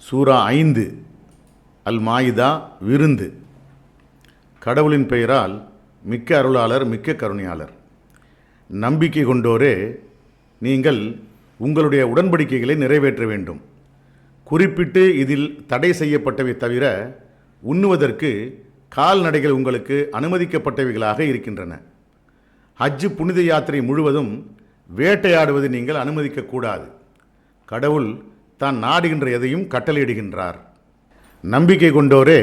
சூரா 5 அல் மாயிதா விருந்து. கடவுளின் பெயரால் மிக்க அருளாளர் மிக்க கருணையாளர். நம்பிக்கை கொண்டோரே, நீங்கள் உங்களுடைய உடன்படிக்கைகளை நிறைவேற்ற வேண்டும். குறிப்பிட்டு இதில் தடை செய்யப்பட்டவை தவிர உண்ணுவதற்கு கால்நடைகள் உங்களுக்கு அனுமதிக்கப்பட்டவைகளாக இருக்கின்றன. ஹஜ்ஜு புனித யாத்திரை முழுவதும் வேட்டையாடுவது நீங்கள் அனுமதிக்கக்கூடாது. கடவுள் தான் நாடுகின்ற எதையும் கட்டளையிடுகின்றார். நம்பிக்கை கொண்டோரே,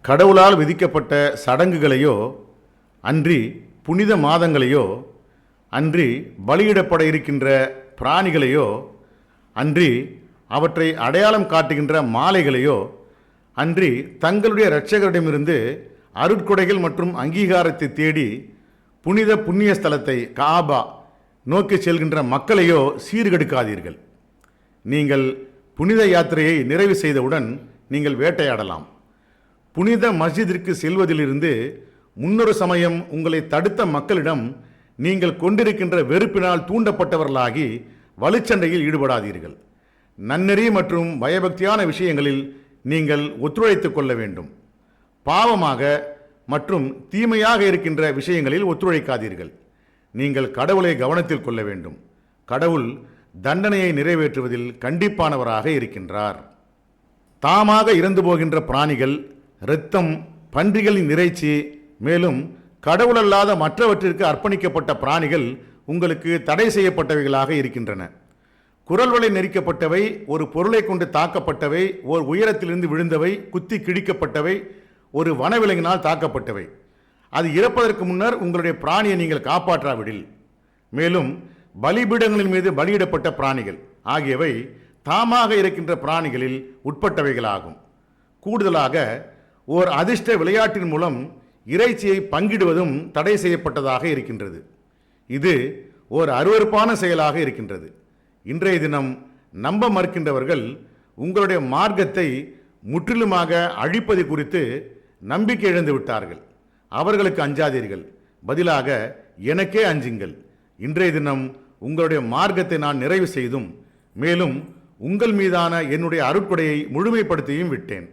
கடவுளால் விதிக்கப்பட்ட சடங்குகளையோ அன்றி புனித மாதங்களையோ அன்றி பலியிடப்பட இருக்கின்ற பிராணிகளையோ அன்றி அவற்றை அடையாளம் காட்டுகின்ற மாலைகளையோ அன்றி தங்களுடைய இரட்சகரிடமிருந்து அருட்கொடைகள் மற்றும் அங்கீகாரத்தை தேடி புனித புண்ணிய ஸ்தலத்தை காபா நோக்கி செல்கின்ற மக்களையோ சீர்கெடுக்காதீர்கள். நீங்கள் புனித யாத்திரையை நிறைவு செய்தவுடன் நீங்கள் வேட்டையாடலாம். புனித மஸ்ஜிதிற்கு செல்வதிலிருந்து முன்னொரு சமயம் உங்களை தடுத்த மக்களிடம் நீங்கள் கொண்டிருக்கின்ற வெறுப்பினால் தூண்டப்பட்டவர்களாகி வலுச்சண்டையில் ஈடுபடாதீர்கள். நன்னெறி மற்றும் பயபக்தியான விஷயங்களில் நீங்கள் ஒத்துழைத்து கொள்ள வேண்டும். பாவமாக மற்றும் தீமையாக இருக்கின்ற விஷயங்களில் ஒத்துழைக்காதீர்கள். நீங்கள் கடவுளை கவனத்தில் கொள்ள வேண்டும். கடவுள் தண்டனையை நிறைவேற்றுவதில் கண்டிப்பானவராக இருக்கின்றார். தாமாக இறந்து போகின்ற பிராணிகள், இரத்தம், பன்றிகளின் இறைச்சி, மேலும் கடவுளல்லாத மற்றவற்றிற்கு அர்ப்பணிக்கப்பட்ட பிராணிகள் உங்களுக்கு தடை செய்யப்பட்டவைகளாக இருக்கின்றன. குரல் வலை நெரிக்கப்பட்டவை, ஒரு பொருளை கொண்டு தாக்கப்பட்டவை, ஓர் உயரத்திலிருந்து விழுந்தவை, குத்தி கிழிக்கப்பட்டவை, ஒரு வனவிலங்கினால் தாக்கப்பட்டவை. அது இறப்பதற்கு முன்னர் உங்களுடைய பிராணியை நீங்கள் காப்பாற்றாவிடில், மேலும் பலிபீடங்களின் மீது பலியிடப்பட்ட பிராணிகள் ஆகியவை தாமாக இருக்கின்ற பிராணிகளில் உட்பட்டவைகளாகும். கூடுதலாக ஓர் அதிர்ஷ்ட விளையாட்டின் மூலம் இறைச்சியை பங்கிடுவதும் தடை செய்யப்பட்டதாக இருக்கின்றது. இது ஓர் அருவருப்பான செயலாக இருக்கின்றது. இன்றைய தினம் நம்ப மறுக்கின்றவர்கள் உங்களுடைய மார்க்கத்தை முற்றிலுமாக அழிப்பது குறித்து நம்பிக்கை இழந்து விட்டார்கள். அவர்களுக்கு அஞ்சாதீர்கள், பதிலாக எனக்கே அஞ்சுங்கள். இன்றைய தினம் உங்களுடைய மார்க்கத்தை நான் நிறைவு செய்தும் மேலும் உங்கள் மீதான என்னுடைய அருட்கொடையை முழுமைப்படுத்தியும் விட்டேன்.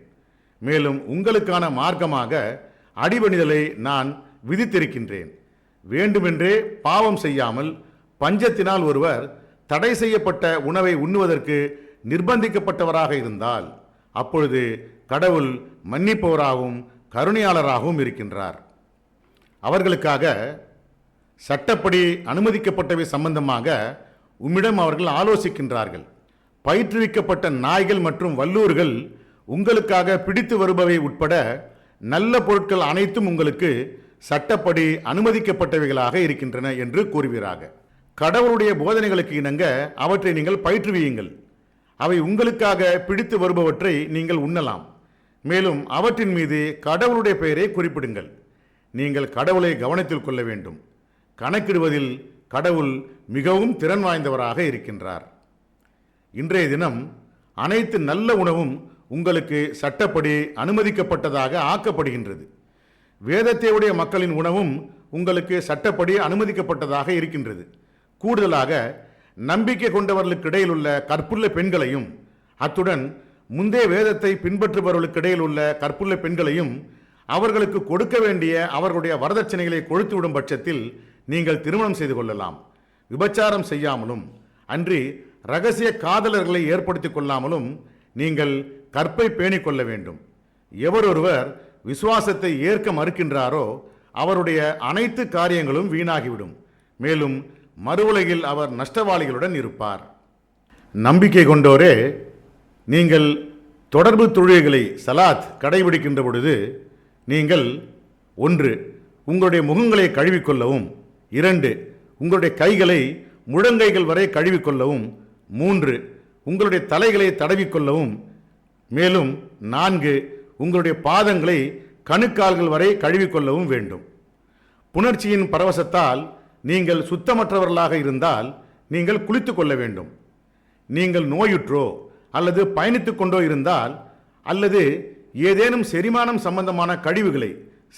மேலும் உங்களுக்கான மார்க்கமாக அடிபணிதலை நான் விதித்திருக்கின்றேன். வேண்டுமென்றே பாவம் செய்யாமல் பஞ்சத்தினால் ஒருவர் தடை செய்யப்பட்ட உணவை உண்ணுவதற்கு நிர்பந்திக்கப்பட்டவராக இருந்தால் அப்பொழுது கடவுள் மன்னிப்பவராகவும் கருணையாளராகவும் இருக்கின்றார். அவர்களுக்காக சட்டப்படி அனுமதிக்கப்பட்டவை சம்பந்தமாக உம்மிடம் அவர்கள் ஆலோசிக்கின்றார்கள். பயிற்றுவிக்கப்பட்ட நாய்கள் மற்றும் வல்லூர்கள் உங்களுக்காக பிடித்து வருபவை உட்பட நல்ல பொருட்கள் அனைத்தும் உங்களுக்கு சட்டப்படி அனுமதிக்கப்பட்டவைகளாக இருக்கின்றன என்று கூறுவீராக. கடவுளுடைய போதனைகளுக்கு இணங்க அவற்றை நீங்கள் பயிற்றுவியுங்கள். அவை உங்களுக்காக பிடித்து வருபவற்றை நீங்கள் உண்ணலாம். மேலும் அவற்றின் மீது கடவுளுடைய பெயரை குறிப்பிடுங்கள். நீங்கள் கடவுளை கவனத்தில் கொள்ள வேண்டும். கணக்கிடுவதில் கடவுள் மிகவும் திறன் வாய்ந்தவராக இருக்கின்றார். இன்றைய தினம் அனைத்து நல்ல உணவும் உங்களுக்கு சட்டப்படி அனுமதிக்கப்பட்டதாக ஆக்கப்படுகின்றது. வேதத்தை உடைய மக்களின் உணவும் உங்களுக்கு சட்டப்படி அனுமதிக்கப்பட்டதாக இருக்கின்றது. கூடுதலாக நம்பிக்கை கொண்டவர்களுக்கு இடையில் உள்ள கற்புள்ள பெண்களையும் அத்துடன் முந்தைய வேதத்தை பின்பற்றுபவர்களுக்கு இடையில் உள்ள கற்புள்ள பெண்களையும் அவர்களுக்கு கொடுக்க வேண்டிய அவர்களுடைய வரதட்சணைகளை கொடுத்துவிடும் பட்சத்தில் நீங்கள் திருமணம் செய்து கொள்ளலாம். விபச்சாரம் செய்யாமலும் அன்றி இரகசிய காதலர்களை ஏற்படுத்திக் கொள்ளாமலும் நீங்கள் கற்பை பேணிக் கொள்ள வேண்டும். எவரொருவர் விசுவாசத்தை ஏற்க மறுக்கின்றாரோ அவருடைய அனைத்து காரியங்களும் வீணாகிவிடும். மேலும் மறுவுலகில் அவர் நஷ்டவாளிகளுடன் இருப்பார். நம்பிக்கை கொண்டோரே, நீங்கள் தொடர்பு தொழுகைகளை சலாத் கடைபிடிக்கின்ற பொழுது நீங்கள் 1. உங்களுடைய முகங்களை கழுவிக்கொள்ளவும், 2. உங்களுடைய கைகளை முழங்கைகள் வரை கழுவிக்கொள்ளவும், 3. உங்களுடைய தலைகளை தடவிக்கொள்ளவும், மேலும் 4. உங்களுடைய பாதங்களை கணுக்கால்கள் வரை கழுவிக்கொள்ளவும் வேண்டும். புணர்ச்சியின் பரவசத்தால் நீங்கள் சுத்தமற்றவர்களாக இருந்தால் நீங்கள் குளித்து கொள்ள வேண்டும். நீங்கள் நோயுற்றோ அல்லது பயணித்து கொண்டோ இருந்தால் அல்லது ஏதேனும் செரிமானம் சம்பந்தமான கழிவுகளை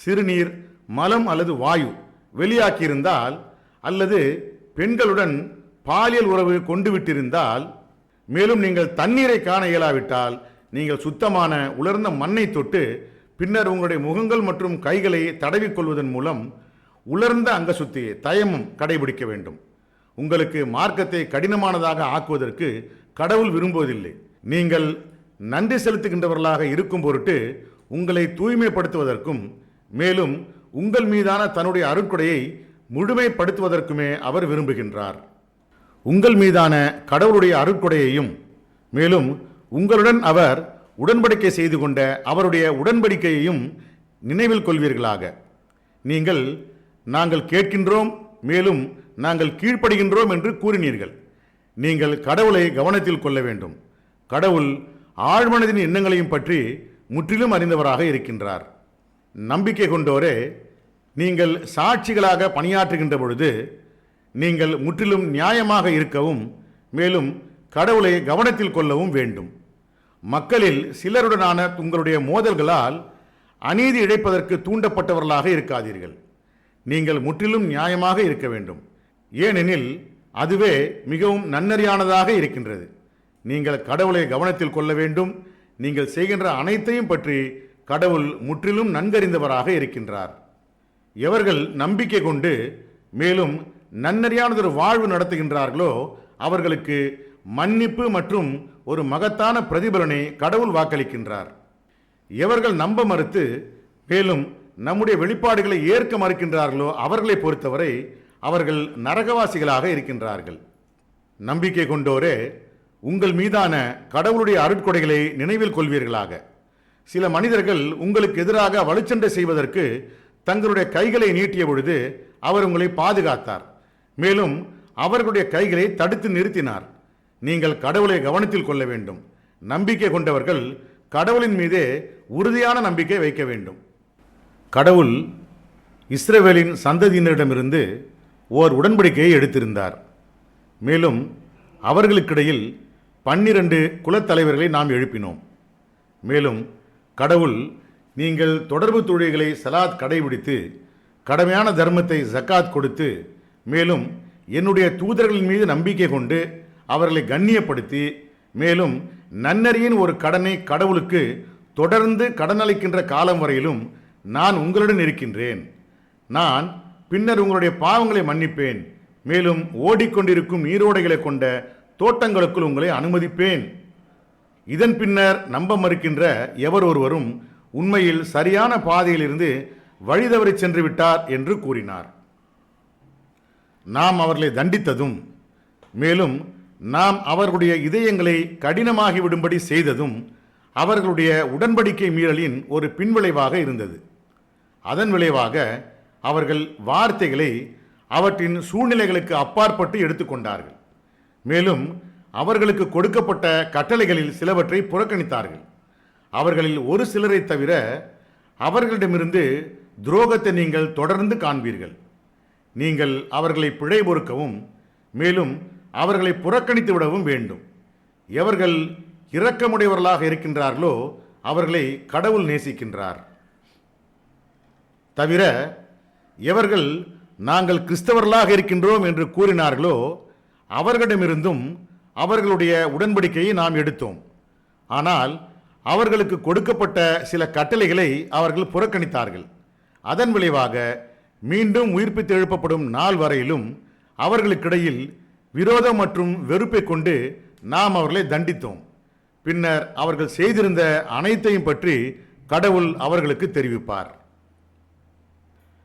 சிறுநீர், மலம் அல்லது வாயு வெளியாக்கியிருந்தால் அல்லது பெண்களுடன் பாலியல் உறவு கொண்டு விட்டிருந்தால் மேலும் நீங்கள் தண்ணீரை காண இயலாவிட்டால் நீங்கள் சுத்தமான உலர்ந்த மண்ணை தொட்டு பின்னர் உங்களுடைய முகங்கள் மற்றும் கைகளை தடவிக்கொள்வதன் மூலம் உலர்ந்த அங்க சுத்தியை தயமம் கடைபிடிக்க வேண்டும். உங்களுக்கு மார்க்கத்தை கடினமானதாக ஆக்குவதற்கு கடவுள் விரும்புவதில்லை. நீங்கள் நன்றி செலுத்துகின்றவர்களாக இருக்கும் பொருட்டு உங்களை தூய்மைப்படுத்துவதற்கும் மேலும் உங்கள் மீதான தன்னுடைய அருட்கொடையை முழுமைப்படுத்துவதற்குமே அவர் விரும்புகின்றார். உங்கள் மீதான கடவுளுடைய அருட்கொடையையும் மேலும் உங்களுடன் அவர் உடன்படிக்கை செய்து கொண்ட அவருடைய உடன்படிக்கையையும் நினைவில் கொள்வீர்களாக. நீங்கள் நாங்கள் கேட்கின்றோம் மேலும் நாங்கள் கீழ்ப்படுகின்றோம் என்று கூறினீர்கள். நீங்கள் கடவுளை கவனத்தில் கொள்ள வேண்டும். கடவுள் ஆழ்மனதின் எண்ணங்களையும் பற்றி முற்றிலும் அறிந்தவராக இருக்கின்றார். நம்பிக்கை கொண்டோரே, நீங்கள் சாட்சிகளாக பணியாற்றுகின்ற பொழுது நீங்கள் முற்றிலும் நியாயமாக இருக்கவும் மேலும் கடவுளை கவனத்தில் கொள்ளவும் வேண்டும். மக்களில் சிலருடனான உங்களுடைய மோதல்களால் அநீதி இழைப்பதற்கு தூண்டப்பட்டவர்களாக இருக்காதீர்கள். நீங்கள் முற்றிலும் நியாயமாக இருக்க வேண்டும். ஏனெனில் அதுவே மிகவும் நன்னறியானதாக இருக்கின்றது. நீங்கள் கடவுளை கவனத்தில் கொள்ள வேண்டும். நீங்கள் செய்கின்ற அனைத்தையும் பற்றி கடவுள் முற்றிலும் நன்கறிந்தவராக இருக்கின்றார். எவர்கள் நம்பிக்கை கொண்டு மேலும் நன்னறியானதொரு வாழ்வு நடத்துகின்றார்களோ அவர்களுக்கு மன்னிப்பு மற்றும் ஒரு மகத்தான பிரதிபலனை கடவுள் வாக்களிக்கின்றார். எவர்கள் நம்ப மறுத்து மேலும் நம்முடைய வெளிப்பாடுகளை ஏற்க மறுக்கின்றார்களோ அவர்களை பொறுத்தவரை அவர்கள் நரகவாசிகளாக இருக்கின்றார்கள். நம்பிக்கை கொண்டோரே, உங்கள் மீதான கடவுளுடைய அருட்கொடைகளை நினைவில் கொள்வீர்களாக. சில மனிதர்கள் உங்களுக்கு எதிராக வலுச்சண்டை செய்வதற்கு தங்களுடைய கைகளை நீட்டிய பொழுது அவர் உங்களை பாதுகாத்தார். மேலும் அவர்களுடைய கைகளை தடுத்து நிறுத்தினார். நீங்கள் கடவுளை கவனத்தில் கொள்ள வேண்டும். நம்பிக்கை கொண்டவர்கள் கடவுளின் மீதே உறுதியான நம்பிக்கை வைக்க வேண்டும். கடவுள் இஸ்ரவேலின் சந்ததியினரிடமிருந்து ஓர் உடன்படிக்கையை எடுத்திருந்தார். மேலும் அவர்களுக்கிடையில் 12 குலத்தலைவர்களை நாம் எழுப்பினோம். மேலும் கடவுள், நீங்கள் தொடர்பு தொழில்களை சலாத் கடைபிடித்து கடமையான தர்மத்தை ஜக்காத் கொடுத்து மேலும் என்னுடைய தூதர்களின் மீது நம்பிக்கை கொண்டு அவர்களை கண்ணியப்படுத்தி மேலும் நன்னறியின் ஒரு கடனை கடவுளுக்கு தொடர்ந்து கடனளிக்கின்ற காலம் வரையிலும் நான் உங்களுடன் இருக்கின்றேன். நான் பின்னர் உங்களுடைய பாவங்களை மன்னிப்பேன். மேலும் ஓடிக்கொண்டிருக்கும் நீரோடைகளை கொண்ட தோட்டங்களுக்குள் உங்களை அனுமதிப்பேன். இதன் பின்னர் நம்ப மறுக்கின்ற எவர் ஒருவரும் உண்மையில் சரியான பாதையிலிருந்து வழிதவறி சென்று விட்டார் என்று கூறினார். நாம் அவர்களை தண்டித்ததும் மேலும் நாம் அவர்களுடைய இதயங்களை கடினமாகிவிடும்படி செய்ததும் அவர்களுடைய உடன்படிக்கை மீறலின் ஒரு பின்விளைவாக இருந்தது. அதன் விளைவாக அவர்கள் வார்த்தைகளை அவற்றின் சூழ்நிலைகளுக்கு அப்பாற்பட்டு எடுத்துக்கொண்டார்கள். மேலும் அவர்களுக்கு கொடுக்கப்பட்ட கட்டளைகளில் சிலவற்றை புறக்கணித்தார்கள். அவர்களில் ஒரு சிலரை தவிர அவர்களிடமிருந்து துரோகத்தை நீங்கள் தொடர்ந்து காண்பீர்கள். நீங்கள் அவர்களை பிழை பொறுக்கவும் மேலும் அவர்களை புறக்கணித்து விடவும் வேண்டும். எவர்கள் இரக்கமுடையவர்களாக இருக்கின்றார்களோ அவர்களை கடவுள் நேசிக்கின்றார். தவிர எவர்கள் நாங்கள் கிறிஸ்தவர்களாக இருக்கின்றோம் என்று கூறினார்களோ அவர்களிடமிருந்தும் அவர்களுடைய உடன்படிக்கையை நாம் எடுத்தோம். ஆனால் அவர்களுக்கு கொடுக்கப்பட்ட சில கட்டளைகளை அவர்கள் புறக்கணித்தார்கள். அதன் விளைவாக மீண்டும் உயிர்ப்பித்து எழுப்பப்படும் நாள் வரையிலும் அவர்களுக்கிடையில் விரோதம் மற்றும் வெறுப்பை கொண்டு நாம் அவர்களை தண்டித்தோம். பின்னர் அவர்கள் செய்திருந்த அனைத்தையும் பற்றி கடவுள் அவர்களுக்கு தெரிவிப்பார்.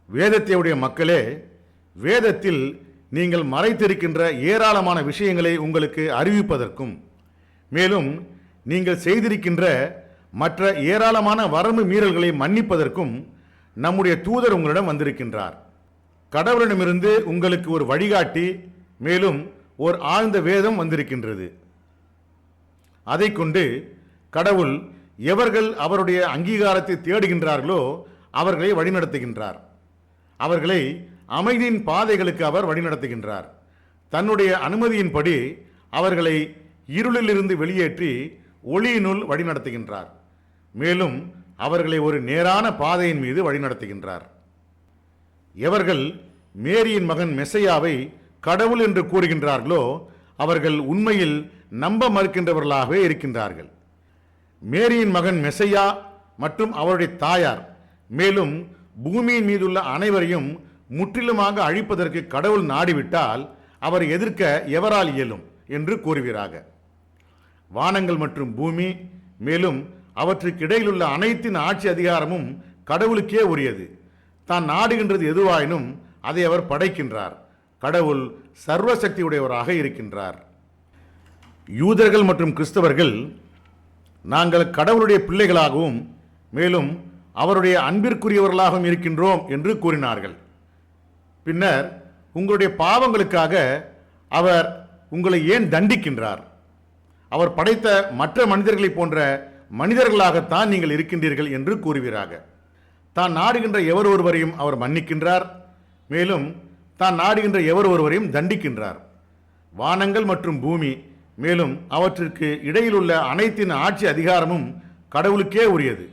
வேதத்தையுடைய மக்களே, வேதத்தில் நீங்கள் மறைத்திருக்கின்ற ஏராளமான விஷயங்களை உங்களுக்கு அறிவிப்பதற்கும் மேலும் நீங்கள் செய்திருக்கின்ற மற்ற ஏராளமான வரம்பு மீறல்களை மன்னிப்பதற்கும் நம்முடைய தூதர் உங்களிடம் வந்திருக்கின்றார். கடவுளிடமிருந்து உங்களுக்கு ஒரு வழிகாட்டி மேலும் ஒரு ஆழ்ந்த வேதம் வந்திருக்கின்றது. அதை கொண்டு கடவுள் எவர்கள் அவருடைய அங்கீகாரத்தை தேடுகின்றார்களோ அவர்களை வழிநடத்துகின்றார். அவர்களை அமைதியின் பாதைகளுக்கு அவர் வழிநடத்துகின்றார். தன்னுடைய அனுமதியின்படி அவர்களை இருளிலிருந்து வெளியேற்றி ஒளியினுள் வழிநடத்துகின்றார். மேலும் அவர்களை ஒரு நேரான பாதையின் மீது வழிநடத்துகின்றார். எவர்கள் மேரியின் மகன் மெசையாவை கடவுள் என்று கூறுகின்றார்களோ அவர்கள் உண்மையில் நம்ப மறுக்கின்றவர்களாகவே இருக்கின்றார்கள். மேரியின் மகன் மெசையா மற்றும் அவருடைய தாயார் மேலும் பூமியின் மீதுள்ள அனைவரையும் முற்றிலுமாக அழிப்பதற்கு கடவுள் நாடிவிட்டால் அவரை எதிர்க்க எவரால் இயலும் என்று கூறுகிறாங்க. வானங்கள் மற்றும் பூமி மேலும் அவற்றுக்கு இடையிலுள்ள அனைத்தின் ஆட்சி அதிகாரமும் கடவுளுக்கே உரியது. தான் நாடுகின்றது எதுவாயினும் அதை அவர் படைக்கின்றார். கடவுள் சர்வசக்தி உடையவராக இருக்கின்றார். யூதர்கள் மற்றும் கிறிஸ்தவர்கள் நாங்கள் கடவுளுடைய பிள்ளைகளாகவும் மேலும் அவருடைய அன்பிற்குரியவர்களாகவும் இருக்கின்றோம் என்று கூறினார்கள். பின்னர் உங்களுடைய பாவங்களுக்காக அவர் உங்களை ஏன் தண்டிக்கின்றார்? அவர் படைத்த மற்ற மனிதர்களைப் போன்ற மனிதர்களாகத்தான் நீங்கள் இருக்கின்றீர்கள் என்று கூறுகிறார்கள். தான் நாடுகின்ற எவர் ஒருவரையும் அவர் மன்னிக்கின்றார். மேலும் தான் நாடுகின்ற எவர் ஒருவரையும் தண்டிக்கின்றார். வானங்கள் மற்றும் பூமி மேலும் அவற்றிற்கு இடையிலுள்ள அனைத்தின் ஆட்சி அதிகாரமும் கடவுளுக்கே உரியது.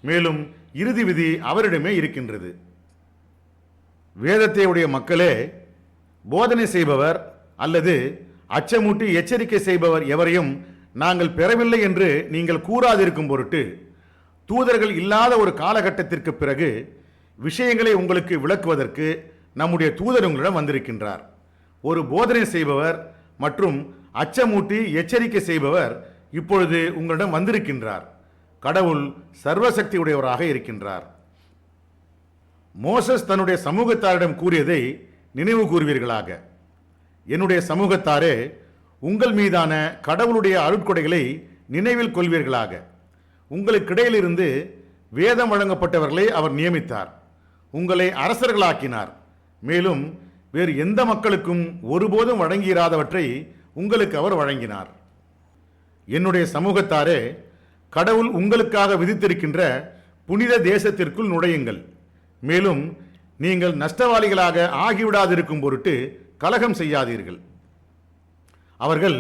மேலும் இறுதி விதி அவரிடமே இருக்கின்றது. வேதத்தை உடைய மக்களே, போதனை செய்பவர் அல்லது அச்சமூட்டி எச்சரிக்கை செய்பவர் எவரையும் நாங்கள் பெறவில்லை என்று நீங்கள் கூறாதிருக்கும் பொருட்டு தூதர்கள் இல்லாத ஒரு காலகட்டத்திற்கு பிறகு விஷயங்களை உங்களுக்கு விளக்குவதற்கு நம்முடைய தூதர் உங்களிடம் வந்திருக்கின்றார். ஒரு போதனை செய்பவர் மற்றும் அச்சமூட்டி எச்சரிக்கை செய்பவர் இப்பொழுது உங்களிடம் வந்திருக்கின்றார். கடவுள் சர்வசக்தி உடையவராக இருக்கின்றார். மோசஸ் தன்னுடைய சமூகத்தாரிடம் கூறியதை நினைவு கூறுவீர்களாக. என்னுடைய சமூகத்தாரே, உங்கள் மீதான கடவுளுடைய அருட்கொடைகளை நினைவில் கொள்வீர்களாக. உங்களுக்கிடையிலிருந்து வேதம் வழங்கப்பட்டவர்களை அவர் நியமித்தார். உங்களை அரசர்களாக்கினார். மேலும் வேறு எந்த மக்களுக்கும் ஒருபோதும் வழங்கியிராதவற்றை உங்களுக்கு அவர் வழங்கினார். என்னுடைய சமூகத்தாரே, கடவுள் உங்களுக்காக விதித்திருக்கின்ற புனித தேசத்திற்குள் நுழையுங்கள். மேலும் நீங்கள் நஷ்டவாளிகளாக ஆகிவிடாதிருக்கும் பொருட்டு கலகம் செய்யாதீர்கள். அவர்கள்,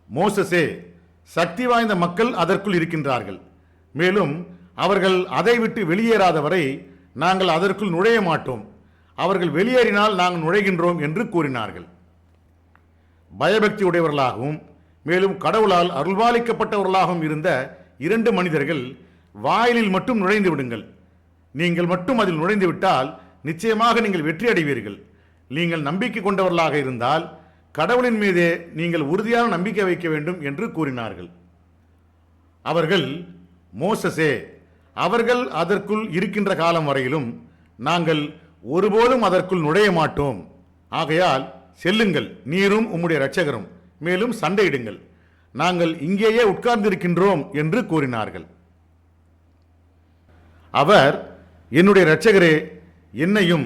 மோசஸே, சக்தி வாய்ந்த மக்கள் அதற்குள் இருக்கின்றார்கள். மேலும் அவர்கள் அதை விட்டு வெளியேறாதவரை நாங்கள் அதற்குள் நுழைய மாட்டோம். அவர்கள் வெளியேறினால் நாங்கள் நுழைகின்றோம் என்று கூறினார்கள். பயபக்தி உடையவர்களாகவும் மேலும் கடவுளால் அருள்பாலிக்கப்பட்டவர்களாகவும் இருந்த 2 மனிதர்கள், வாயிலில் மட்டும் நுழைந்து விடுங்கள். நீங்கள் மட்டும் அதில் நுழைந்து விட்டால் நிச்சயமாக நீங்கள் வெற்றி அடைவீர்கள். நீங்கள் நம்பிக்கை கொண்டவர்களாக இருந்தால் கடவுளின் மீதே நீங்கள் உறுதியான நம்பிக்கை வைக்க வேண்டும் என்று கூறினார்கள். அவர்கள், மோசஸே, அவர்கள் அதற்குள் இருக்கின்ற காலம் வரையிலும் நாங்கள் ஒருபோதும் அதற்குள் நுழைய மாட்டோம். ஆகையால் செல்லுங்கள், நீரும் உம்முடைய இரட்சகரும், மேலும் சண்டையிடுங்கள். நாங்கள் இங்கேயே உட்கார்ந்திருக்கின்றோம் என்று கூறினார்கள். அவர், என்னுடைய இரட்சகரே, என்னையும்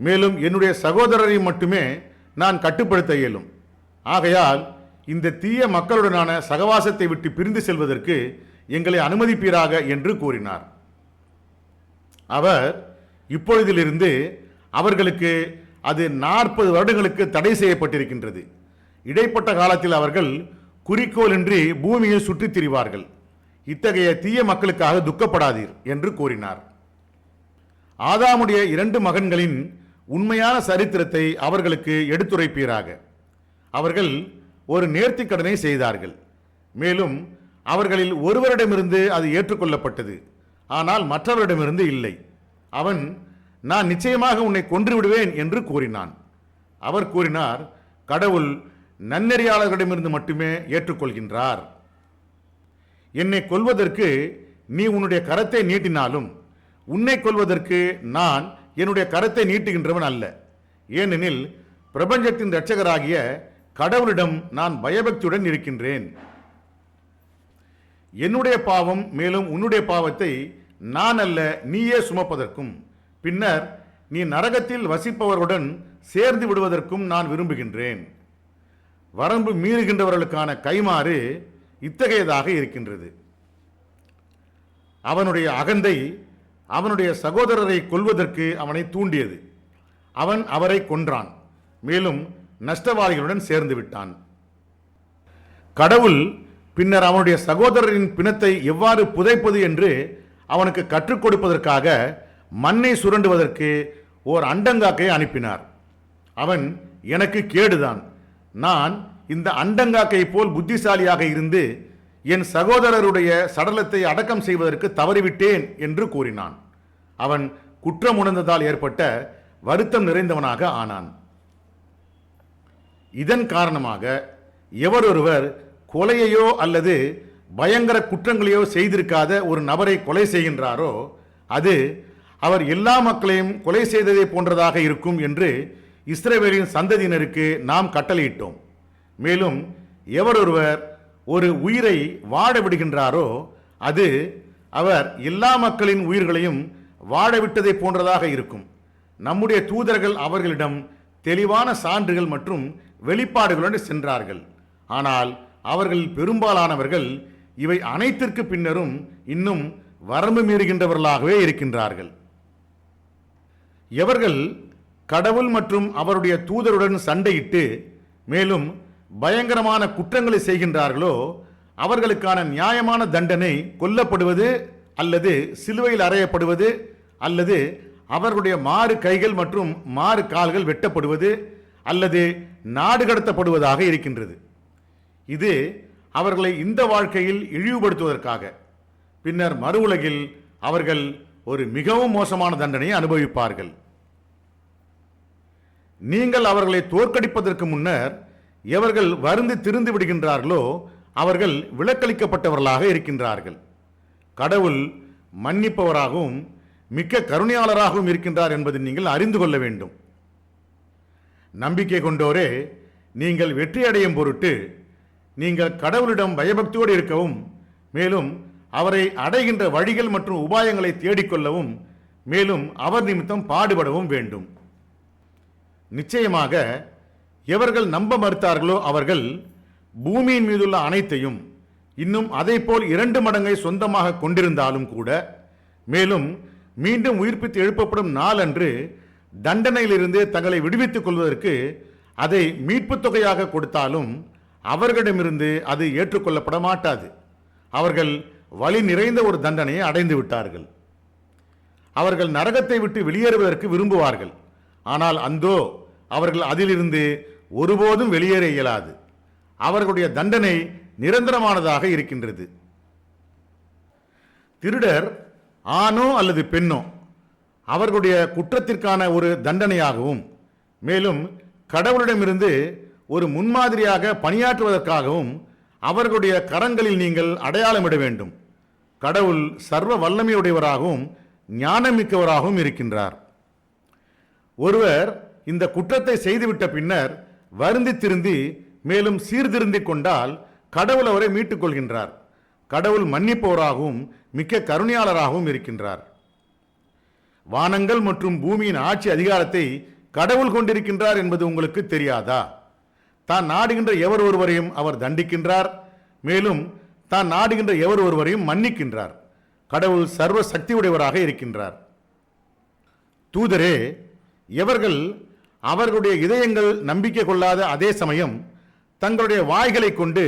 மேலும் என்னுடைய சகோதரரையும் மட்டுமே நான் கட்டுப்படுத்த இயலும். ஆகையால் இந்த தீய மக்களுடனான சகவாசத்தை விட்டு பிரிந்து செல்வதற்கு எங்களை அனுமதிப்பீராக என்று கூறினார். அவர், இப்பொழுதிலிருந்து அவர்களுக்கு அது 40 வருடங்களுக்கு தடை செய்யப்பட்டிருக்கின்றது. இடைப்பட்ட காலத்தில் அவர்கள் குறிக்கோளின்றி பூமியில் சுற்றித் திரிவார்கள். இத்தகைய தீய மக்களுக்காக துக்கப்படாதீர் என்று கூறினார். ஆதாமுடைய 2 மகன்களின் உண்மையான சரித்திரத்தை அவர்களுக்கு எடுத்துரைப்பீராக. அவர்கள் ஒரு நேர்த்திக்கடனை செய்தார்கள். மேலும் அவர்களில் ஒருவரிடமிருந்து அது ஏற்றுக்கொள்ளப்பட்டது, ஆனால் மற்றவரிடமிருந்து இல்லை. அவன், நான் நிச்சயமாக உன்னை கொன்று விடுவேன் என்று கூறினான். அவர் கூறினார், கடவுள் நன்னெறியாளர்களிடமிருந்து மட்டுமே ஏற்றுக்கொள்கின்றார். என்னை கொல்வதற்கு நீ உன்னுடைய கரத்தை நீட்டினாலும் உன்னை கொல்வதற்கு நான் என்னுடைய கரத்தை நீட்டுகின்றவன் அல்ல. ஏனெனில் பிரபஞ்சத்தின் இரட்சகராகிய கடவுளிடம் நான் பயபக்தியுடன் இருக்கின்றேன். என்னுடைய பாவம் மேலும் உன்னுடைய பாவத்தை நான் அல்ல நீயே சுமப்பதற்கும் பின்னர் நீ நரகத்தில் வசிப்பவருடன் சேர்ந்து விடுவதற்கும் நான் விரும்புகின்றேன். வரம்பு மீறுகின்றவர்களுக்கான கைமாறு இத்தகையதாக இருக்கின்றது. அவனுடைய அகந்தை அவனுடைய சகோதரரை கொல்வதற்கு அவனை தூண்டியது. அவன் அவரை கொன்றான், மேலும் நஷ்டவாளிகளுடன் சேர்ந்து விட்டான். கடவுள் பின்னர் அவனுடைய சகோதரரின் பிணத்தை எவ்வாறு புதைப்பது என்று அவனுக்கு கற்றுக் கொடுப்பதற்காக மண்ணை சுரண்டுவதற்கு ஓர் அண்டங்காக்கை அனுப்பினார். அவன், எனக்கு கேடுதான், நான் இந்த அண்டங்காக்கை போல் புத்திசாலியாக இருந்து என் சகோதரருடைய சடலத்தை அடக்கம் செய்வதற்கு தவறிவிட்டேன் என்று கூறினான். அவன் குற்றம் உணர்ந்ததால் ஏற்பட்ட வருத்தம் நிறைந்தவனாக ஆனான். இதன் காரணமாக எவரொருவர் கொலையையோ அல்லது பயங்கர குற்றங்களையோ செய்திருக்காத ஒரு நபரை கொலை செய்கின்றாரோ அது அவர் எல்லா மக்களையும் கொலை செய்ததை போன்றதாக இருக்கும் என்று இஸ்ரவேலின் சந்ததியினருக்கு நாம் கட்டளையிட்டோம். மேலும் எவரொருவர் ஒரு உயிரை வாழ விடுகின்றாரோ அது அவர் எல்லா மக்களின் உயிர்களையும் வாழவிட்டதை போன்றதாக இருக்கும். நம்முடைய தூதர்கள் அவர்களிடம் தெளிவான சான்றுகள் மற்றும் வெளிப்பாடுகளுடன் சென்றார்கள். ஆனால் அவர்கள் பெரும்பாலானவர்கள் இவை அனைத்திற்கு பின்னரும் இன்னும் வரம்பு மீறுகின்றவர்களாகவே இருக்கின்றார்கள். எவர்கள் கடவுள் மற்றும் அவருடைய தூதருடன் சண்டையிட்டு மேலும் பயங்கரமான குற்றங்களை செய்கின்றார்களோ அவர்களுக்கான நியாயமான தண்டனை கொல்லப்படுவது அல்லது சிலுவையில் அறையப்படுவது அல்லது அவர்களுடைய மாறு கைகள் மற்றும் மாறு கால்கள் வெட்டப்படுவது அல்லது நாடு கடத்தப்படுவதாக இருக்கின்றது. இது அவர்களை இந்த வாழ்க்கையில் இழிவுபடுத்துவதற்காக. பின்னர் மறு உலகில் அவர்கள் ஒரு மிகவும் மோசமான தண்டனையை அனுபவிப்பார்கள். நீங்கள் அவர்களை தோற்கடிப்பதற்கு முன்னர் எவர்கள் வருந்தி திருந்து விடுகின்றார்களோ அவர்கள் விலக்களிக்கப்பட்டவர்களாக இருக்கின்றார்கள். கடவுள் மன்னிப்பவராகவும் மிக்க கருணையாளராகவும் இருக்கின்றார் என்பதை நீங்கள் அறிந்து கொள்ள வேண்டும். நம்பிக்கை கொண்டோரே, நீங்கள் வெற்றி அடையும் பொருட்டு நீங்கள் கடவுளிடம் பயபக்தியோடு இருக்கவும் மேலும் அவரை அடைகின்ற வழிகள் மற்றும் உபாயங்களை தேடிக்கொள்ளவும் மேலும் அவர் நிமித்தம் பாடுபடவும் வேண்டும். நிச்சயமாக எவர்கள் நம்ப மறுத்தார்களோ அவர்கள் பூமியின் மீதுள்ள அனைத்தையும் இன்னும் அதை போல் 2 மடங்கை சொந்தமாக கொண்டிருந்தாலும் கூட மேலும் மீண்டும் உயிர்ப்பித்து எழுப்பப்படும் நாள் அன்று தண்டனையிலிருந்து தங்களை விடுவித்துக் கொள்வதற்கு அதை மீட்புத் தொகையாக கொடுத்தாலும் அவர்களிடமிருந்து அது ஏற்றுக்கொள்ளப்பட மாட்டாது. அவர்கள் வலி நிறைந்த ஒரு தண்டனையை அடைந்து விட்டார்கள். அவர்கள் நரகத்தை விட்டு வெளியேறுவதற்கு விரும்புவார்கள். ஆனால் அந்தோ அவர்கள் அதிலிருந்து ஒருபோதும் வெளியேற இயலாது. அவர்களுடைய தண்டனை நிரந்தரமானதாக இருக்கின்றது. திருடர் ஆணோ அல்லது பெண்ணோ அவர்களுடைய குற்றத்திற்கான ஒரு தண்டனையாகவும் மேலும் கடவுளிடமிருந்து ஒரு முன்மாதிரியாக பணியாற்றுவதற்காகவும் அவர்களுடைய கரங்களில் நீங்கள் அடையாளமிட வேண்டும். கடவுள் சர்வ வல்லமையுடையவராகவும் ஞானமிக்கவராகவும் இருக்கின்றார். ஒருவர் இந்த குற்றத்தை செய்துவிட்ட பின்னர் வருந்தி திருந்தி மேலும் சீர்திருந்திக் கொண்டால் கடவுள் அவரை மீட்டுக் கொள்கின்றார். கடவுள் மன்னிப்பவராகவும் மிக்க கருணையாளராகவும் இருக்கின்றார். வானங்கள் மற்றும் பூமியின் ஆட்சி அதிகாரத்தை கடவுள் கொண்டிருக்கின்றார் என்பது உங்களுக்கு தெரியாதா? தான் நாடுகின்ற எவர் ஒருவரையும் அவர் தண்டிக்கின்றார். மேலும் தான் நாடுகின்ற எவர் ஒருவரையும் மன்னிக்கின்றார். கடவுள் சர்வ சக்தி உடையவராக இருக்கின்றார். தூதரே, எவர்கள் அவர்களுடைய இதயங்கள் நம்பிக்கை கொள்ளாத அதே சமயம் தங்களுடைய வாய்களை கொண்டு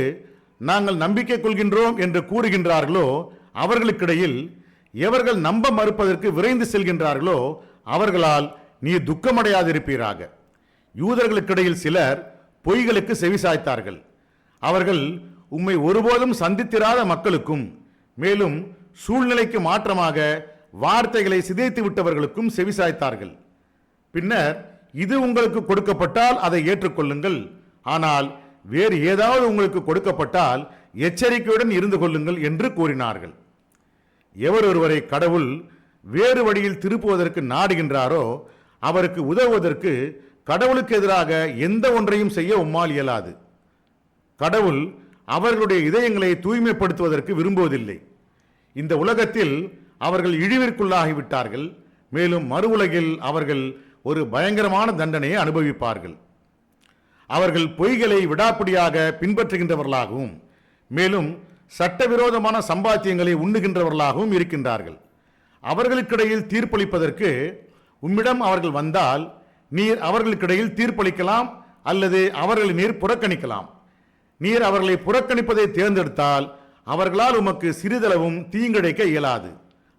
நாங்கள் நம்பிக்கை கொள்கின்றோம் என்று கூறுகின்றார்களோ அவர்களுக்கிடையில் எவர்கள் நம்ப மறுப்பதற்கு விரைந்து செல்கின்றார்களோ அவர்களால் நீ துக்கமடையாதிருப்பீராக. யூதர்களுக்கிடையில் சிலர் பொய்களுக்கு செவிசாய்த்தார்கள். அவர்கள் உம்மை ஒருபோதும் சந்தித்திராத மக்களுக்கும் மேலும் சூழ்நிலைக்கு மாற்றமாக வார்த்தைகளை சிதைத்து விட்டவர்களுக்கும் செவிசாய்த்தார்கள். பின்னர் இது உங்களுக்கு கொடுக்கப்பட்டால் அதை ஏற்றுக்கொள்ளுங்கள், ஆனால் வேறு ஏதாவது உங்களுக்கு கொடுக்கப்பட்டால் எச்சரிக்கையுடன் இருந்து கொள்ளுங்கள் என்று கூறினார்கள். எவர் ஒருவரை கடவுள் வேறு வழியில் திருப்புவதற்கு நாடுகின்றாரோ அவருக்கு உதவுவதற்கு கடவுளுக்கு எதிராக எந்த ஒன்றையும் செய்ய உம்மால் இயலாது. கடவுள் அவர்களுடைய இதயங்களை தூய்மைப்படுத்துவதற்கு விரும்புவதில்லை. இந்த உலகத்தில் அவர்கள் இழிவிற்குள்ளாகிவிட்டார்கள். மேலும் மறு உலகில் அவர்கள் ஒரு பயங்கரமான தண்டனையை அனுபவிப்பார்கள். அவர்கள் பொய்களை விடாப்பிடியாக பின்பற்றுகின்றவர்களாகவும் மேலும் சட்டவிரோதமான சம்பாத்தியங்களை உண்ணுகின்றவர்களாகவும் இருக்கின்றார்கள். அவர்களுக்கிடையில் தீர்ப்பளிப்பதற்கு உம்மிடம் அவர்கள் வந்தால் நீர் அவர்களுக்கிடையில் தீர்ப்பளிக்கலாம் அல்லது அவர்களை நீர் புறக்கணிக்கலாம். நீர் அவர்களை புறக்கணிப்பதை தேர்ந்தெடுத்தால் அவர்களால் உமக்கு சிறிதளவும் தீங்கிழைக்க இயலாது.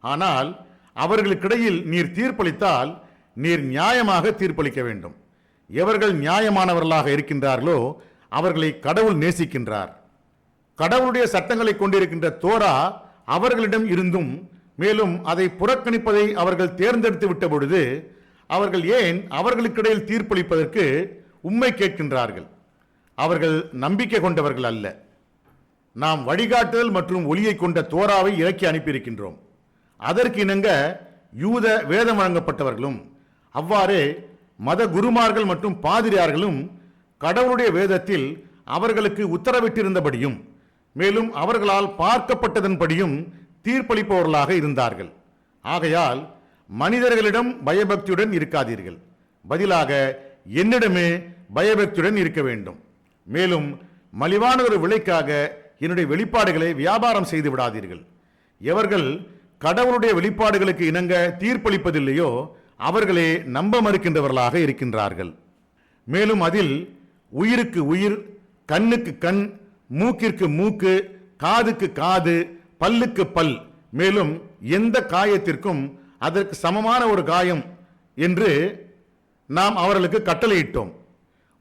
ஆனால் அவர்களுக்கிடையில் நீர் தீர்ப்பளித்தால் நீர் நியாயமாக தீர்ப்பளிக்க வேண்டும். எவர்கள் நியாயமானவர்களாக இருக்கின்றார்களோ அவர்களை கடவுள் நேசிக்கின்றார். கடவுளுடைய சட்டங்களை கொண்டிருக்கின்ற தோரா அவர்களிடம் இருந்தும், மேலும் அதை புறக்கணிப்பதை அவர்கள் தேர்ந்தெடுத்து விட்ட பொழுது அவர்கள் ஏன் அவர்களுக்கிடையில் தீர்ப்பளிப்பதற்கு உண்மை கேட்கின்றார்கள்? அவர்கள் நம்பிக்கை கொண்டவர்கள் அல்ல. நாம் வழிகாட்டுதல் மற்றும் ஒளியை கொண்ட தோராவை இறக்கி அனுப்பியிருக்கின்றோம். அதற்கு இணங்க யூத வேதம் வழங்கப்பட்டவர்களும் அவ்வாறே மத குருமார்கள் மற்றும் பாதிரியார்களும் கடவுளுடைய வேதத்தில் அவர்களுக்கு உத்தரவிட்டிருந்தபடியும் மேலும் அவர்களால் பார்க்கப்பட்டதன்படியும் தீர்ப்பளிப்பவர்களாக இருந்தார்கள். ஆகையால் மனிதர்களிடம் பயபக்தியுடன் இருக்காதீர்கள், பதிலாக என்னிடமே பயபக்தியுடன் இருக்க வேண்டும். மேலும் மலிவான ஒரு விலைக்காக என்னுடைய வெளிப்பாடுகளை வியாபாரம் செய்து விடாதீர்கள். எவர்கள் கடவுளுடைய வெளிப்பாடுகளுக்கு இணங்க தீர்ப்பளிப்பதில்லையோ அவர்களே நம்ப மறுக்கின்றவர்களாக இருக்கின்றார்கள். மேலும் அதில் உயிருக்கு உயிர், கண்ணுக்கு கண், மூக்கிற்கு மூக்கு, காதுக்கு காது, பல்லுக்கு பல், மேலும் எந்த காயத்திற்கும் அதற்கு சமமான ஒரு காயம் என்று நாம் அவர்களுக்கு கட்டளையிட்டோம்.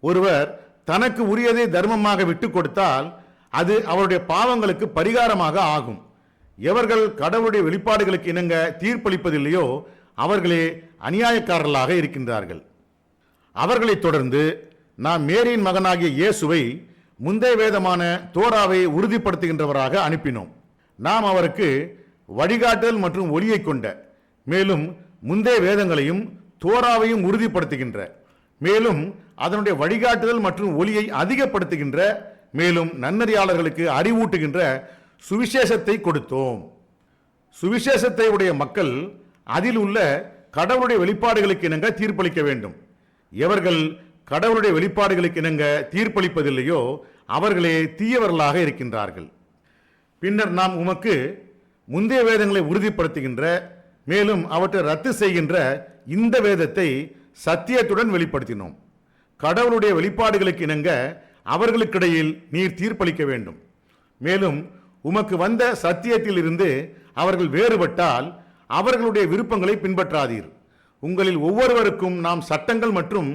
ஒருவர் தனக்கு உரியதை தர்மமாக விட்டு கொடுத்தால் அது அவருடைய பாவங்களுக்கு பரிகாரமாக ஆகும். எவர்கள் கடவுளுடைய வெளிப்பாடுகளுக்கு இணங்க தீர்ப்பளிப்பதில்லையோ அவர்களே அநியாயக்காரர்களாக இருக்கின்றார்கள். அவர்களைத் தொடர்ந்து நாம் மேரியின் மகனாகிய இயேசுவை முந்தைய வேதமான தோராவை உறுதிப்படுத்துகின்றவராக அனுப்பினோம். நாம் அவருக்கு வழிகாட்டுதல் மற்றும் ஒளியை கொண்ட மேலும் முந்தைய வேதங்களையும் தோராவையும் உறுதிப்படுத்துகின்ற, மேலும் அதனுடைய வழிகாட்டுதல் மற்றும் ஒளியை அதிகப்படுத்துகின்ற, மேலும் நன்னறியாளர்களுக்கு அறிவூட்டுகின்ற சுவிசேஷத்தை கொடுத்தோம். சுவிசேஷத்தை உடைய மக்கள் அதில் உள்ள கடவுளுடைய வெளிப்பாடுகளுக்கு இணங்க தீர்ப்பளிக்க வேண்டும். எவர்கள் கடவுளுடைய வெளிப்பாடுகளுக்கு இணங்க தீர்ப்பளிப்பதில்லையோ அவர்களே தீயவர்களாக இருக்கின்றார்கள். பின்னர் நாம் உமக்கு முந்தைய வேதங்களை உறுதிப்படுத்துகின்ற மேலும் அவற்றை ரத்து செய்கின்ற இந்த வேதத்தை சத்தியத்துடன் வெளிப்படுத்தினோம். கடவுளுடைய வெளிப்பாடுகளுக்கு இணங்க அவர்களுக்கிடையில் நீர் தீர்ப்பளிக்க வேண்டும். மேலும் உமக்கு வந்த சத்தியத்தில் இருந்து அவர்கள் வேறுபட்டால் அவர்களுடைய விருப்பங்களை பின்பற்றாதீர். உங்களில் ஒவ்வொருவருக்கும் நாம் சட்டங்கள் மற்றும்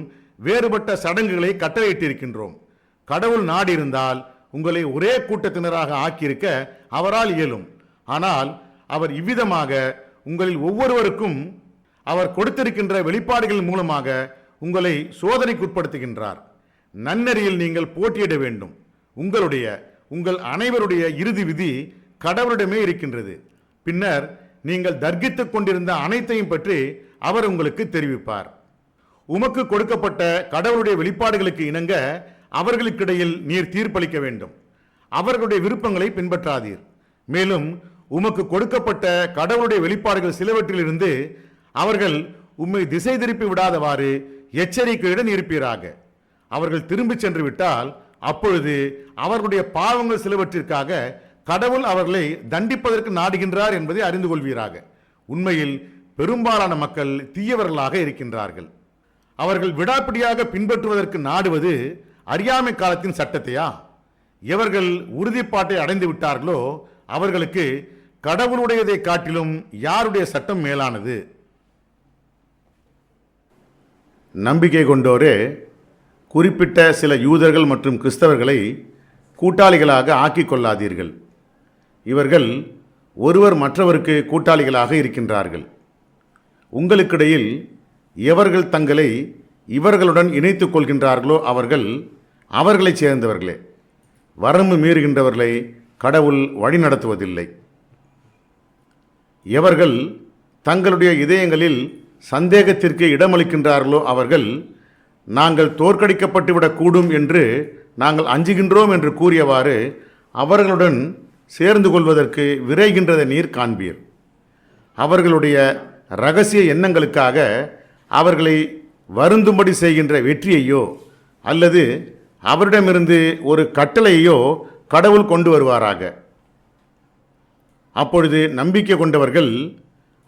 வேறுபட்ட சடங்குகளை கட்டளையிட்டிருக்கின்றோம். கடவுள் நாடி இருந்தால் உங்களை ஒரே கூட்டத்தினராக ஆக்கியிருக்க அவரால் இயலும். ஆனால் அவர் இவ்விதமாக உங்களில் ஒவ்வொருவருக்கும் அவர் கொடுத்திருக்கின்ற வெளிப்பாடுகள் மூலமாக உங்களை சோதனைக்குட்படுத்துகின்றார். நன்னெறியில் நீங்கள் போட்டியிட வேண்டும். உங்கள் அனைவருடைய இறுதி விதி கடவுளிடமே இருக்கின்றது. பின்னர் நீங்கள் தர்கித்துக் கொண்டிருந்த அனைத்தையும் பற்றி அவர் உங்களுக்கு தெரிவிப்பார். உமக்கு கொடுக்கப்பட்ட கடவுளுடைய வெளிப்பாடுகளுக்கு இணங்க அவர்களுக்கிடையில் நீர் தீர்ப்பளிக்க வேண்டும். அவர்களுடைய விருப்பங்களை பின்பற்றாதீர். மேலும் உமக்கு கொடுக்கப்பட்ட கடவுளுடைய வெளிப்பாடுகள் சிலவற்றிலிருந்து அவர்கள் உம்மை திசை திருப்பி விடாதவாறு எச்சரிக்கையுடன் இருப்பீராக. அவர்கள் திரும்பி சென்று விட்டால் அப்பொழுது அவர்களுடைய பாவங்கள் சிலவற்றிற்காக கடவுள் அவர்களை தண்டிப்பதற்கு நாடுகின்றார் என்பதை அறிந்து கொள்வீராக. உண்மையில் பெரும்பாலான மக்கள் தீயவர்களாக இருக்கின்றார்கள். அவர்கள் விடாப்பிடியாக பின்பற்றுவதற்கு நாடுவது அறியாமை காலத்தின் சட்டத்தையா? எவர்கள் உறுதிப்பாட்டை அடைந்து விட்டார்களோ அவர்களுக்கு கடவுளுடையதை காட்டிலும் யாருடைய சட்டம் மேலானது? நம்பிக்கை கொண்டோரே, குறிப்பிட்ட சில யூதர்கள் மற்றும் கிறிஸ்தவர்களை கூட்டாளிகளாக ஆக்கிக் கொள்ளாதீர்கள். இவர்கள் ஒருவர் மற்றவருக்கு கூட்டாளிகளாக இருக்கின்றார்கள். உங்களுக்கிடையில் எவர்கள் தங்களை இவர்களுடன் இணைத்துக் கொள்கின்றார்களோ அவர்களைச் சேர்ந்தவர்களே. வரம்பு மீறுகின்றவர்களை கடவுள் வழிநடத்துவதில்லை. எவர்கள் தங்களுடைய இதயங்களில் சந்தேகத்திற்கு இடமளிக்கின்றார்களோ அவர்கள் நாங்கள் தோற்கடிக்கப்பட்டுவிடக்கூடும் என்று நாங்கள் அஞ்சுகின்றோம் என்று கூறியவாறு அவர்களுடன் சேர்ந்து கொள்வதற்கு விரைகின்றதை நீர் காண்பீர். அவர்களுடைய இரகசிய எண்ணங்களுக்காக அவர்களை வருந்தும்படி செய்கின்ற வெற்றியையோ அல்லது அவரிடமிருந்து ஒரு கட்டளையோ கடவுள் கொண்டு வருவாராக. அப்பொழுது நம்பிக்கை கொண்டவர்கள்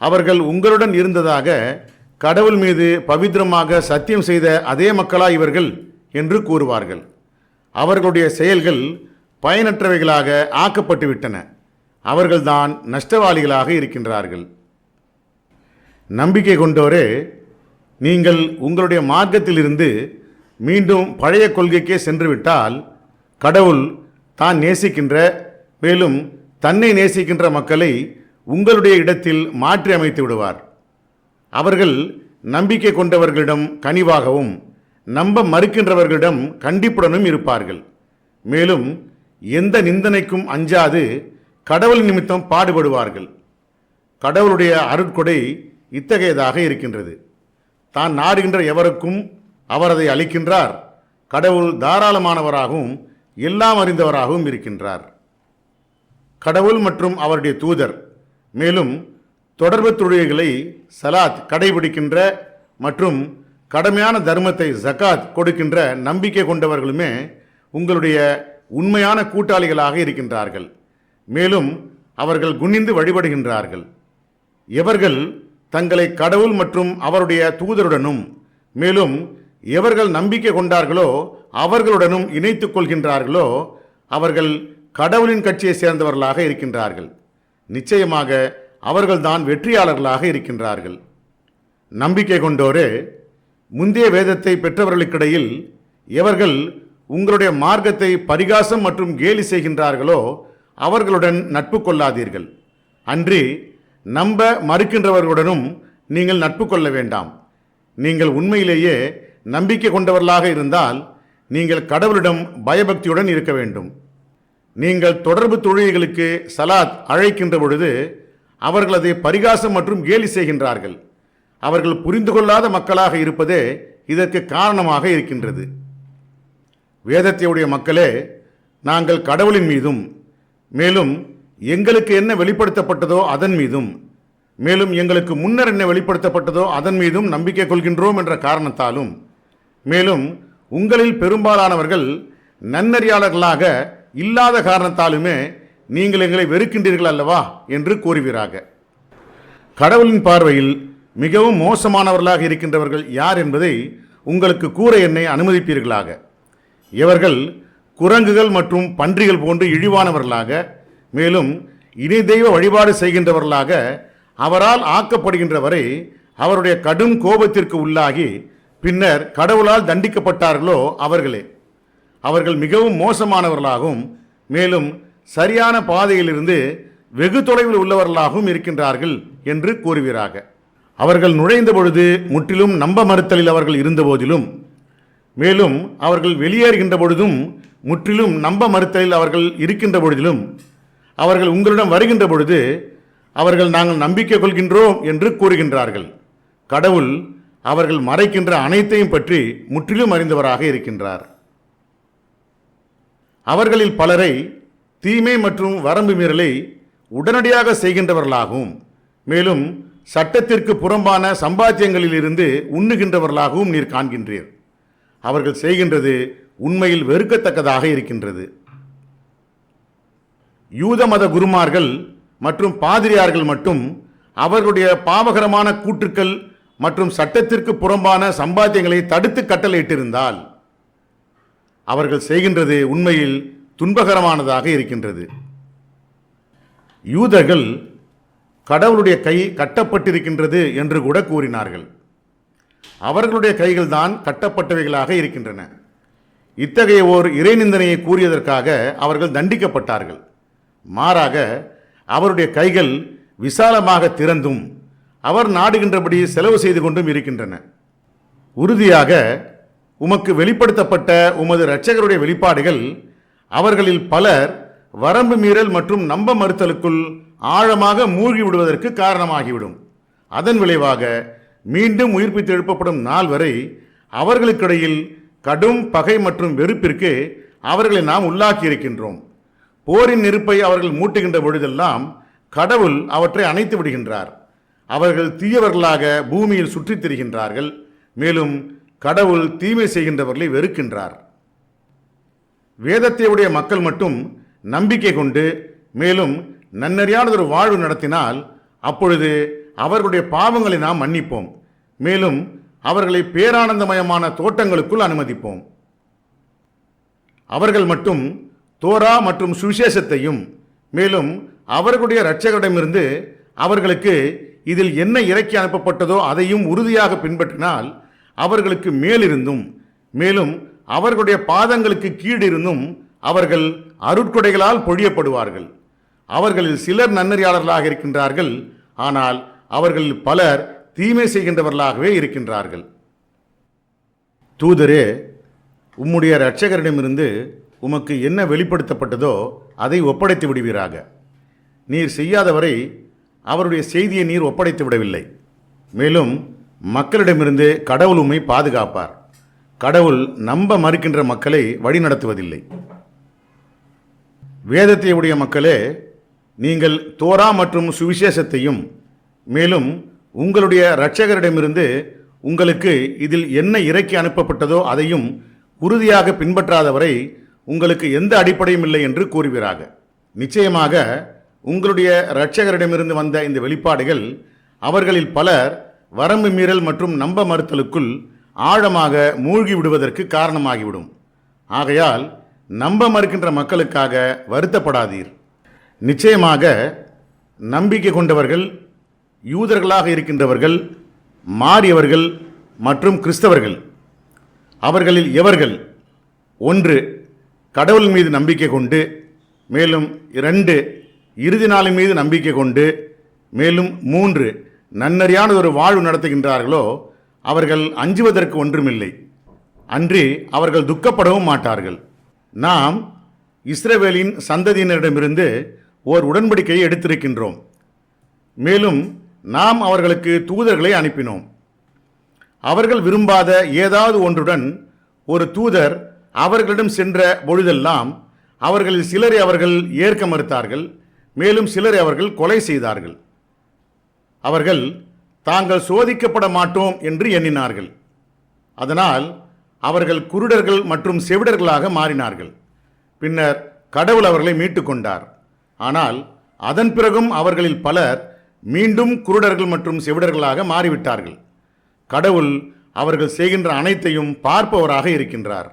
அவர்கள் உங்களுடன் இருந்ததாக கடவுள் மீது பவித்திரமாக சத்தியம் செய்த அதே மக்களா இவர்கள் என்று கூறுவார்கள். அவர்களுடைய செயல்கள் பயனற்றவைகளாக ஆக்கப்பட்டு விட்டன. அவர்கள்தான் நஷ்டவாளிகளாக இருக்கின்றார்கள். நம்பிக்கை கொண்டோரே, நீங்கள் உங்களுடைய மார்க்கத்திலிருந்து மீண்டும் பழைய கொள்கைக்கே சென்றுவிட்டால் கடவுள் தான் நேசிக்கின்ற மேலும் தன்னை நேசிக்கின்ற மக்களை உங்களுடைய இடத்தில் மாற்றி அமைத்து விடுவார். அவர்கள் நம்பிக்கை கொண்டவர்களிடம் கனிவாகவும் நம்ப மறுக்கின்றவர்களிடம் கண்டிப்புடனும் இருப்பார்கள். மேலும் எந்த நிந்தனைக்கும் அஞ்சாது கடவுள் நிமித்தம் பாடுபடுவார்கள். கடவுளுடைய அருட்கொடை இத்தகையதாக இருக்கின்றது. தான் நாடுகின்ற எவருக்கும் அவர் அதை அளிக்கின்றார். கடவுள் தாராளமானவராகவும் எல்லாம் அறிந்தவராகவும் இருக்கின்றார். கடவுள் மற்றும் அவருடைய தூதர் மேலும் தொடர்பு தொழுகைகளை சலாத் கடைபிடிக்கின்ற மற்றும் கடமையான தர்மத்தை ஜகாத் கொடுக்கின்ற நம்பிக்கை கொண்டவர்களுமே உங்களுடைய உண்மையான கூட்டாளிகளாக இருக்கின்றார்கள். மேலும் அவர்கள் குனிந்து வழிபடுகின்றார்கள். எவர்கள் தங்களை கடவுள் மற்றும் அவருடைய தூதருடனும் மேலும் எவர்கள் நம்பிக்கை கொண்டார்களோ அவர்களுடனும் இணைத்துக் கொள்கின்றார்களோ அவர்கள் கடவுளின் கட்சியை சேர்ந்தவர்களாக இருக்கின்றார்கள். நிச்சயமாக அவர்கள்தான் வெற்றியாளர்களாக இருக்கின்றார்கள். நம்பிக்கை கொண்டோரே, முந்தைய வேதத்தை பெற்றவர்களுக்கிடையில் எவர்கள் உங்களுடைய மார்க்கத்தை பரிகாசம் மற்றும் கேலி செய்கின்றார்களோ அவர்களுடன் நட்பு கொள்ளாதீர்கள். அன்றி நம்ப மறுக்கின்றவர்களுடனும் நீங்கள் நட்பு கொள்ள வேண்டாம். நீங்கள் உண்மையிலேயே நம்பிக்கை கொண்டவர்களாக இருந்தால் நீங்கள் கடவுளிடம் பயபக்தியுடன் இருக்க வேண்டும். நீங்கள் தொடர்பு தொழுகைகளுக்கு சலாத் அழைக்கின்ற பொழுது அவர்கள் அதை பரிகாசம் மற்றும் கேலி செய்கின்றார்கள். அவர்கள் புரிந்து கொள்ளாத மக்களாக இருப்பதே இதற்கு காரணமாக இருக்கின்றது. வேதத்தையுடைய மக்களே, நாங்கள் கடவுளின் மீதும் மேலும் எங்களுக்கு என்ன வெளிப்படுத்தப்பட்டதோ அதன் மீதும் மேலும் எங்களுக்கு முன்னர் என்ன வெளிப்படுத்தப்பட்டதோ அதன் மீதும் நம்பிக்கை கொள்கின்றோம் என்ற காரணத்தாலும் மேலும் உங்களில் பெரும்பாலானவர்கள் நன்னறியாளர்களாக இல்லாத காரணத்தாலுமே நீங்கள் எங்களை வெறுக்கின்றீர்கள் அல்லவா என்று கூறுவீராக. கடவுளின் பார்வையில் மிகவும் மோசமானவர்களாக இருக்கின்றவர்கள் யார் என்பதை உங்களுக்கு கூற என்னை அனுமதிப்பீர்களாக. இவர்கள் குரங்குகள் மற்றும் பன்றிகள் போன்று இழிவானவர்களாக மேலும் இணை தெய்வ வழிபாடு செய்கின்றவர்களாக அவரால் ஆக்கப்படுகின்றவரை அவருடைய கடும் கோபத்திற்கு உள்ளாகி பின்னர் கடவுளால் தண்டிக்கப்பட்டார்களோ அவர்களே. அவர்கள் மிகவும் மோசமானவர்களாகவும் மேலும் சரியான பாதையிலிருந்து வெகு தொலைவில் உள்ளவர்களாகவும் இருக்கின்றார்கள் என்று கூறுவீராக. அவர்கள் நுழைந்த பொழுது முற்றிலும் நம்ப மறுத்தலில் அவர்கள் இருந்த போதிலும் மேலும் அவர்கள் வெளியேறுகின்ற பொழுதும் முற்றிலும் நம்ப மறுத்தலில் அவர்கள் இருக்கின்ற பொழுதிலும் அவர்கள் உங்களிடம் வருகின்ற பொழுது அவர்கள் நாங்கள் நம்பிக்கை கொள்கின்றோம் என்று கூறுகின்றார்கள். கடவுள் அவர்கள் மறைக்கின்ற அனைத்தையும் பற்றி முற்றிலும் அறிந்தவராக இருக்கின்றார். அவர்களில் பலரை தீமை மற்றும் வரம்பு மீறலை உடனடியாக செய்கின்றவர்களாகவும் மேலும் சட்டத்திற்கு புறம்பான சம்பாத்தியங்களில் இருந்து உண்ணுகின்றவர்களாகவும் நீர் காண்கின்றீர். அவர்கள் செய்கின்றது உண்மையில் வெறுக்கத்தக்கதாக இருக்கின்றது. யூத மத குருமார்கள் மற்றும் பாதிரியார்கள் மட்டும் அவர்களுடைய பாவகரமான கூற்றுக்கள் மற்றும் சட்டத்திற்கு புறம்பான சம்பாத்தியங்களை தடுத்து கட்டளையிட்டிருந்தால் அவர்கள் செய்கின்றது உண்மையில் துன்பகரமானதாக இருக்கின்றது. யூதர்கள் கடவுளுடைய கை கட்டப்பட்டிருக்கின்றது என்று கூட கூறினார்கள். அவர்களுடைய கைகள் தான் கட்டப்பட்டவைகளாக இருக்கின்றன. இத்தகைய ஓர் இறைநிந்தனையை கூறியதற்காக அவர்கள் தண்டிக்கப்பட்டார்கள். மாறாக அவருடைய கைகள் விசாலமாக திறந்தும் அவர் நாடுகின்றபடி செலவு செய்து கொண்டும் இருக்கின்றன. உறுதியாக உமக்கு வெளிப்படுத்தப்பட்ட உமது இரட்சகருடைய வெளிப்பாடுகள் அவர்களில் பலர் வரம்பு மீறல் மற்றும் நம்ப மறுத்தலுக்குள் ஆழமாக மூழ்கி விடுவதற்கு காரணமாகிவிடும். அதன் விளைவாக மீண்டும் உயிர்ப்பித்து எழுப்பப்படும் நாள் வரை அவர்களுக்கிடையில் கடும் பகை மற்றும் வெறுப்பிற்கு அவர்களை நாம் உள்ளாக்கி இருக்கின்றோம். போரின் நெருப்பை அவர்கள் மூட்டுகின்ற பொழுதெல்லாம் கடவுள் அவற்றை அணைத்து விடுகின்றார். அவர்கள் தீயவர்களாக பூமியில் சுற்றித் திரிகின்றார்கள். மேலும் கடவுள் தீமை செய்கின்றவர்களை வெறுக்கின்றார். வேதத்தையுடைய மக்கள் மட்டும் நம்பிக்கை கொண்டு மேலும் நன்னறியானதொரு வாழ்வு நடத்தினால் அப்பொழுது அவர்களுடைய பாவங்களை நாம் மன்னிப்போம். மேலும் அவர்களை பேரானந்தமயமான தோட்டங்களுக்குள் அனுமதிப்போம். அவர்கள் மட்டும் தோரா மற்றும் சுவிசேஷத்தையும் மேலும் அவர்களுடைய இரட்சகரிடமிருந்து அவர்களுக்கு இதில் என்ன இறக்கி அனுப்பப்பட்டதோ அதையும் உறுதியாக பின்பற்றினால் அவர்களுக்கு மேலிருந்தும் மேலும் அவர்களுடைய பாதங்களுக்கு கீழிருந்தும் அவர்கள் அருட்கொடைகளால் பொழியப்படுவார்கள். அவர்களில் சிலர் நன்னறியாளர்களாக இருக்கின்றார்கள், ஆனால் அவர்களில் பலர் தீமை செய்கின்றவர்களாகவே இருக்கின்றார்கள். தூதரே, உம்முடைய இரட்சகரிடமிருந்து உமக்கு என்ன வெளிப்படுத்தப்பட்டதோ அதை ஒப்படைத்து விடுவீராக. நீர் செய்யாதவரை அவருடைய செய்தியை நீர் ஒப்படைத்து விடவில்லை. மேலும் மக்களிடமிருந்து கடவுள் உம்மை பாதுகாப்பார். கடவுள் நம்ப மறுக்கின்ற மக்களை வழிநடத்துவதில்லை. வேதத்தை உடைய மக்களே, நீங்கள் தோரா மற்றும் சுவிசேஷத்தையும் மேலும் உங்களுடைய இரட்சகரிடமிருந்து உங்களுக்கு இதில் என்ன இறக்கி அனுப்பப்பட்டதோ அதையும் உறுதியாக பின்பற்றாதவரை உங்களுக்கு எந்த அடிப்படையும் இல்லை என்று கூறுவீராக. நிச்சயமாக உங்களுடைய இரட்சகரிடமிருந்து வந்த இந்த வெளிப்பாடுகள் அவர்களில் பலர் வரம்பு மீறல் மற்றும் நம்ப மறுத்தலுக்குள் ஆழமாக மூழ்கி விடுவதற்கு காரணமாகிவிடும். ஆகையால் நம்ப மறுக்கின்ற மக்களுக்காக வருத்தப்படாதீர். நிச்சயமாக நம்பிக்கை கொண்டவர்கள், யூதர்களாக இருக்கின்றவர்கள், மாறியவர்கள் மற்றும் கிறிஸ்தவர்கள், அவர்களில் எவர்கள் 1 கடவுள் மீது நம்பிக்கை கொண்டு, மேலும் 2 இறுதி நாளின் மீது நம்பிக்கை கொண்டு, மேலும் 3 நன்னறியானதொரு வாழ்வு நடத்துகின்றார்களோ அவர்கள் அஞ்சுவதற்கு ஒன்றுமில்லை, அன்றி அவர்கள் துக்கப்படவும் மாட்டார்கள். நாம் இஸ்ரவேலின் சந்ததியினரிடமிருந்து ஓர் உடன்படிக்கையை எடுத்திருக்கின்றோம். மேலும் நாம் அவர்களுக்கு தூதர்களை அனுப்பினோம். அவர்கள் விரும்பாத ஏதாவது ஒன்றுடன் ஒரு தூதர் அவர்களிடம் சென்ற பொழுதெல்லாம் அவர்களில் சிலரை அவர்கள் ஏற்க மறுத்தார்கள், மேலும் சிலரை அவர்கள் கொலை செய்தார்கள். அவர்கள் தாங்கள் சோதிக்கப்பட மாட்டோம் என்று எண்ணினார்கள். அதனால் அவர்கள் குருடர்கள் மற்றும் செவிடர்களாக மாறினார்கள். பின்னர் கடவுள் அவர்களை மீட்டு கொண்டார். ஆனால் அதன் பிறகும் அவர்களில் பலர் மீண்டும் குருடர்கள் மற்றும் செவிடர்களாக மாறிவிட்டார்கள். கடவுள் அவர்கள் செய்கின்ற அனைத்தையும் பார்ப்பவராக இருக்கின்றார்.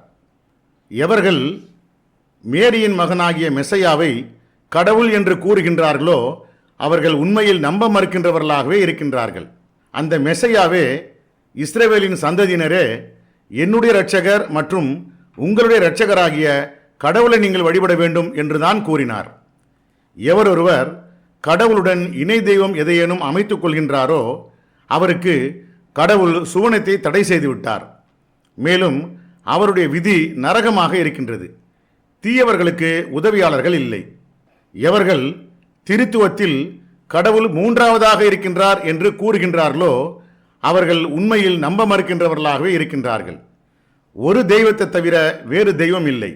எவர்கள் மேரியின் மகனாகிய மெசையாவை கடவுள் என்று கூறுகின்றார்களோ அவர்கள் உண்மையில் நம்ப மறுக்கின்றவர்களாகவே இருக்கின்றார்கள். அந்த மெசையாவே, இஸ்ரவேலின் சந்ததியினரே, என்னுடைய இரட்சகர் மற்றும் உங்களுடைய இரட்சகராகிய கடவுளை நீங்கள் வழிபட வேண்டும் என்றுதான் கூறினார். எவரொருவர் கடவுளுடன் இணை தெய்வம் எதையேனும் அமைத்துக் கொள்கின்றாரோ அவருக்கு கடவுள் சுவனத்தை தடை செய்துவிட்டார். மேலும் அவருடைய விதி நரகமாக இருக்கின்றது. தீயவர்களுக்கு உதவியாளர்கள் இல்லை. எவர்கள் திருத்துவத்தில் கடவுள் 3ஆவதாக இருக்கின்றார் என்று கூறுகின்றார்களோ அவர்கள் உண்மையில் நம்ப மறுக்கின்றவர்களாகவே இருக்கின்றார்கள். ஒரு தெய்வத்தை தவிர வேறு தெய்வம் இல்லை.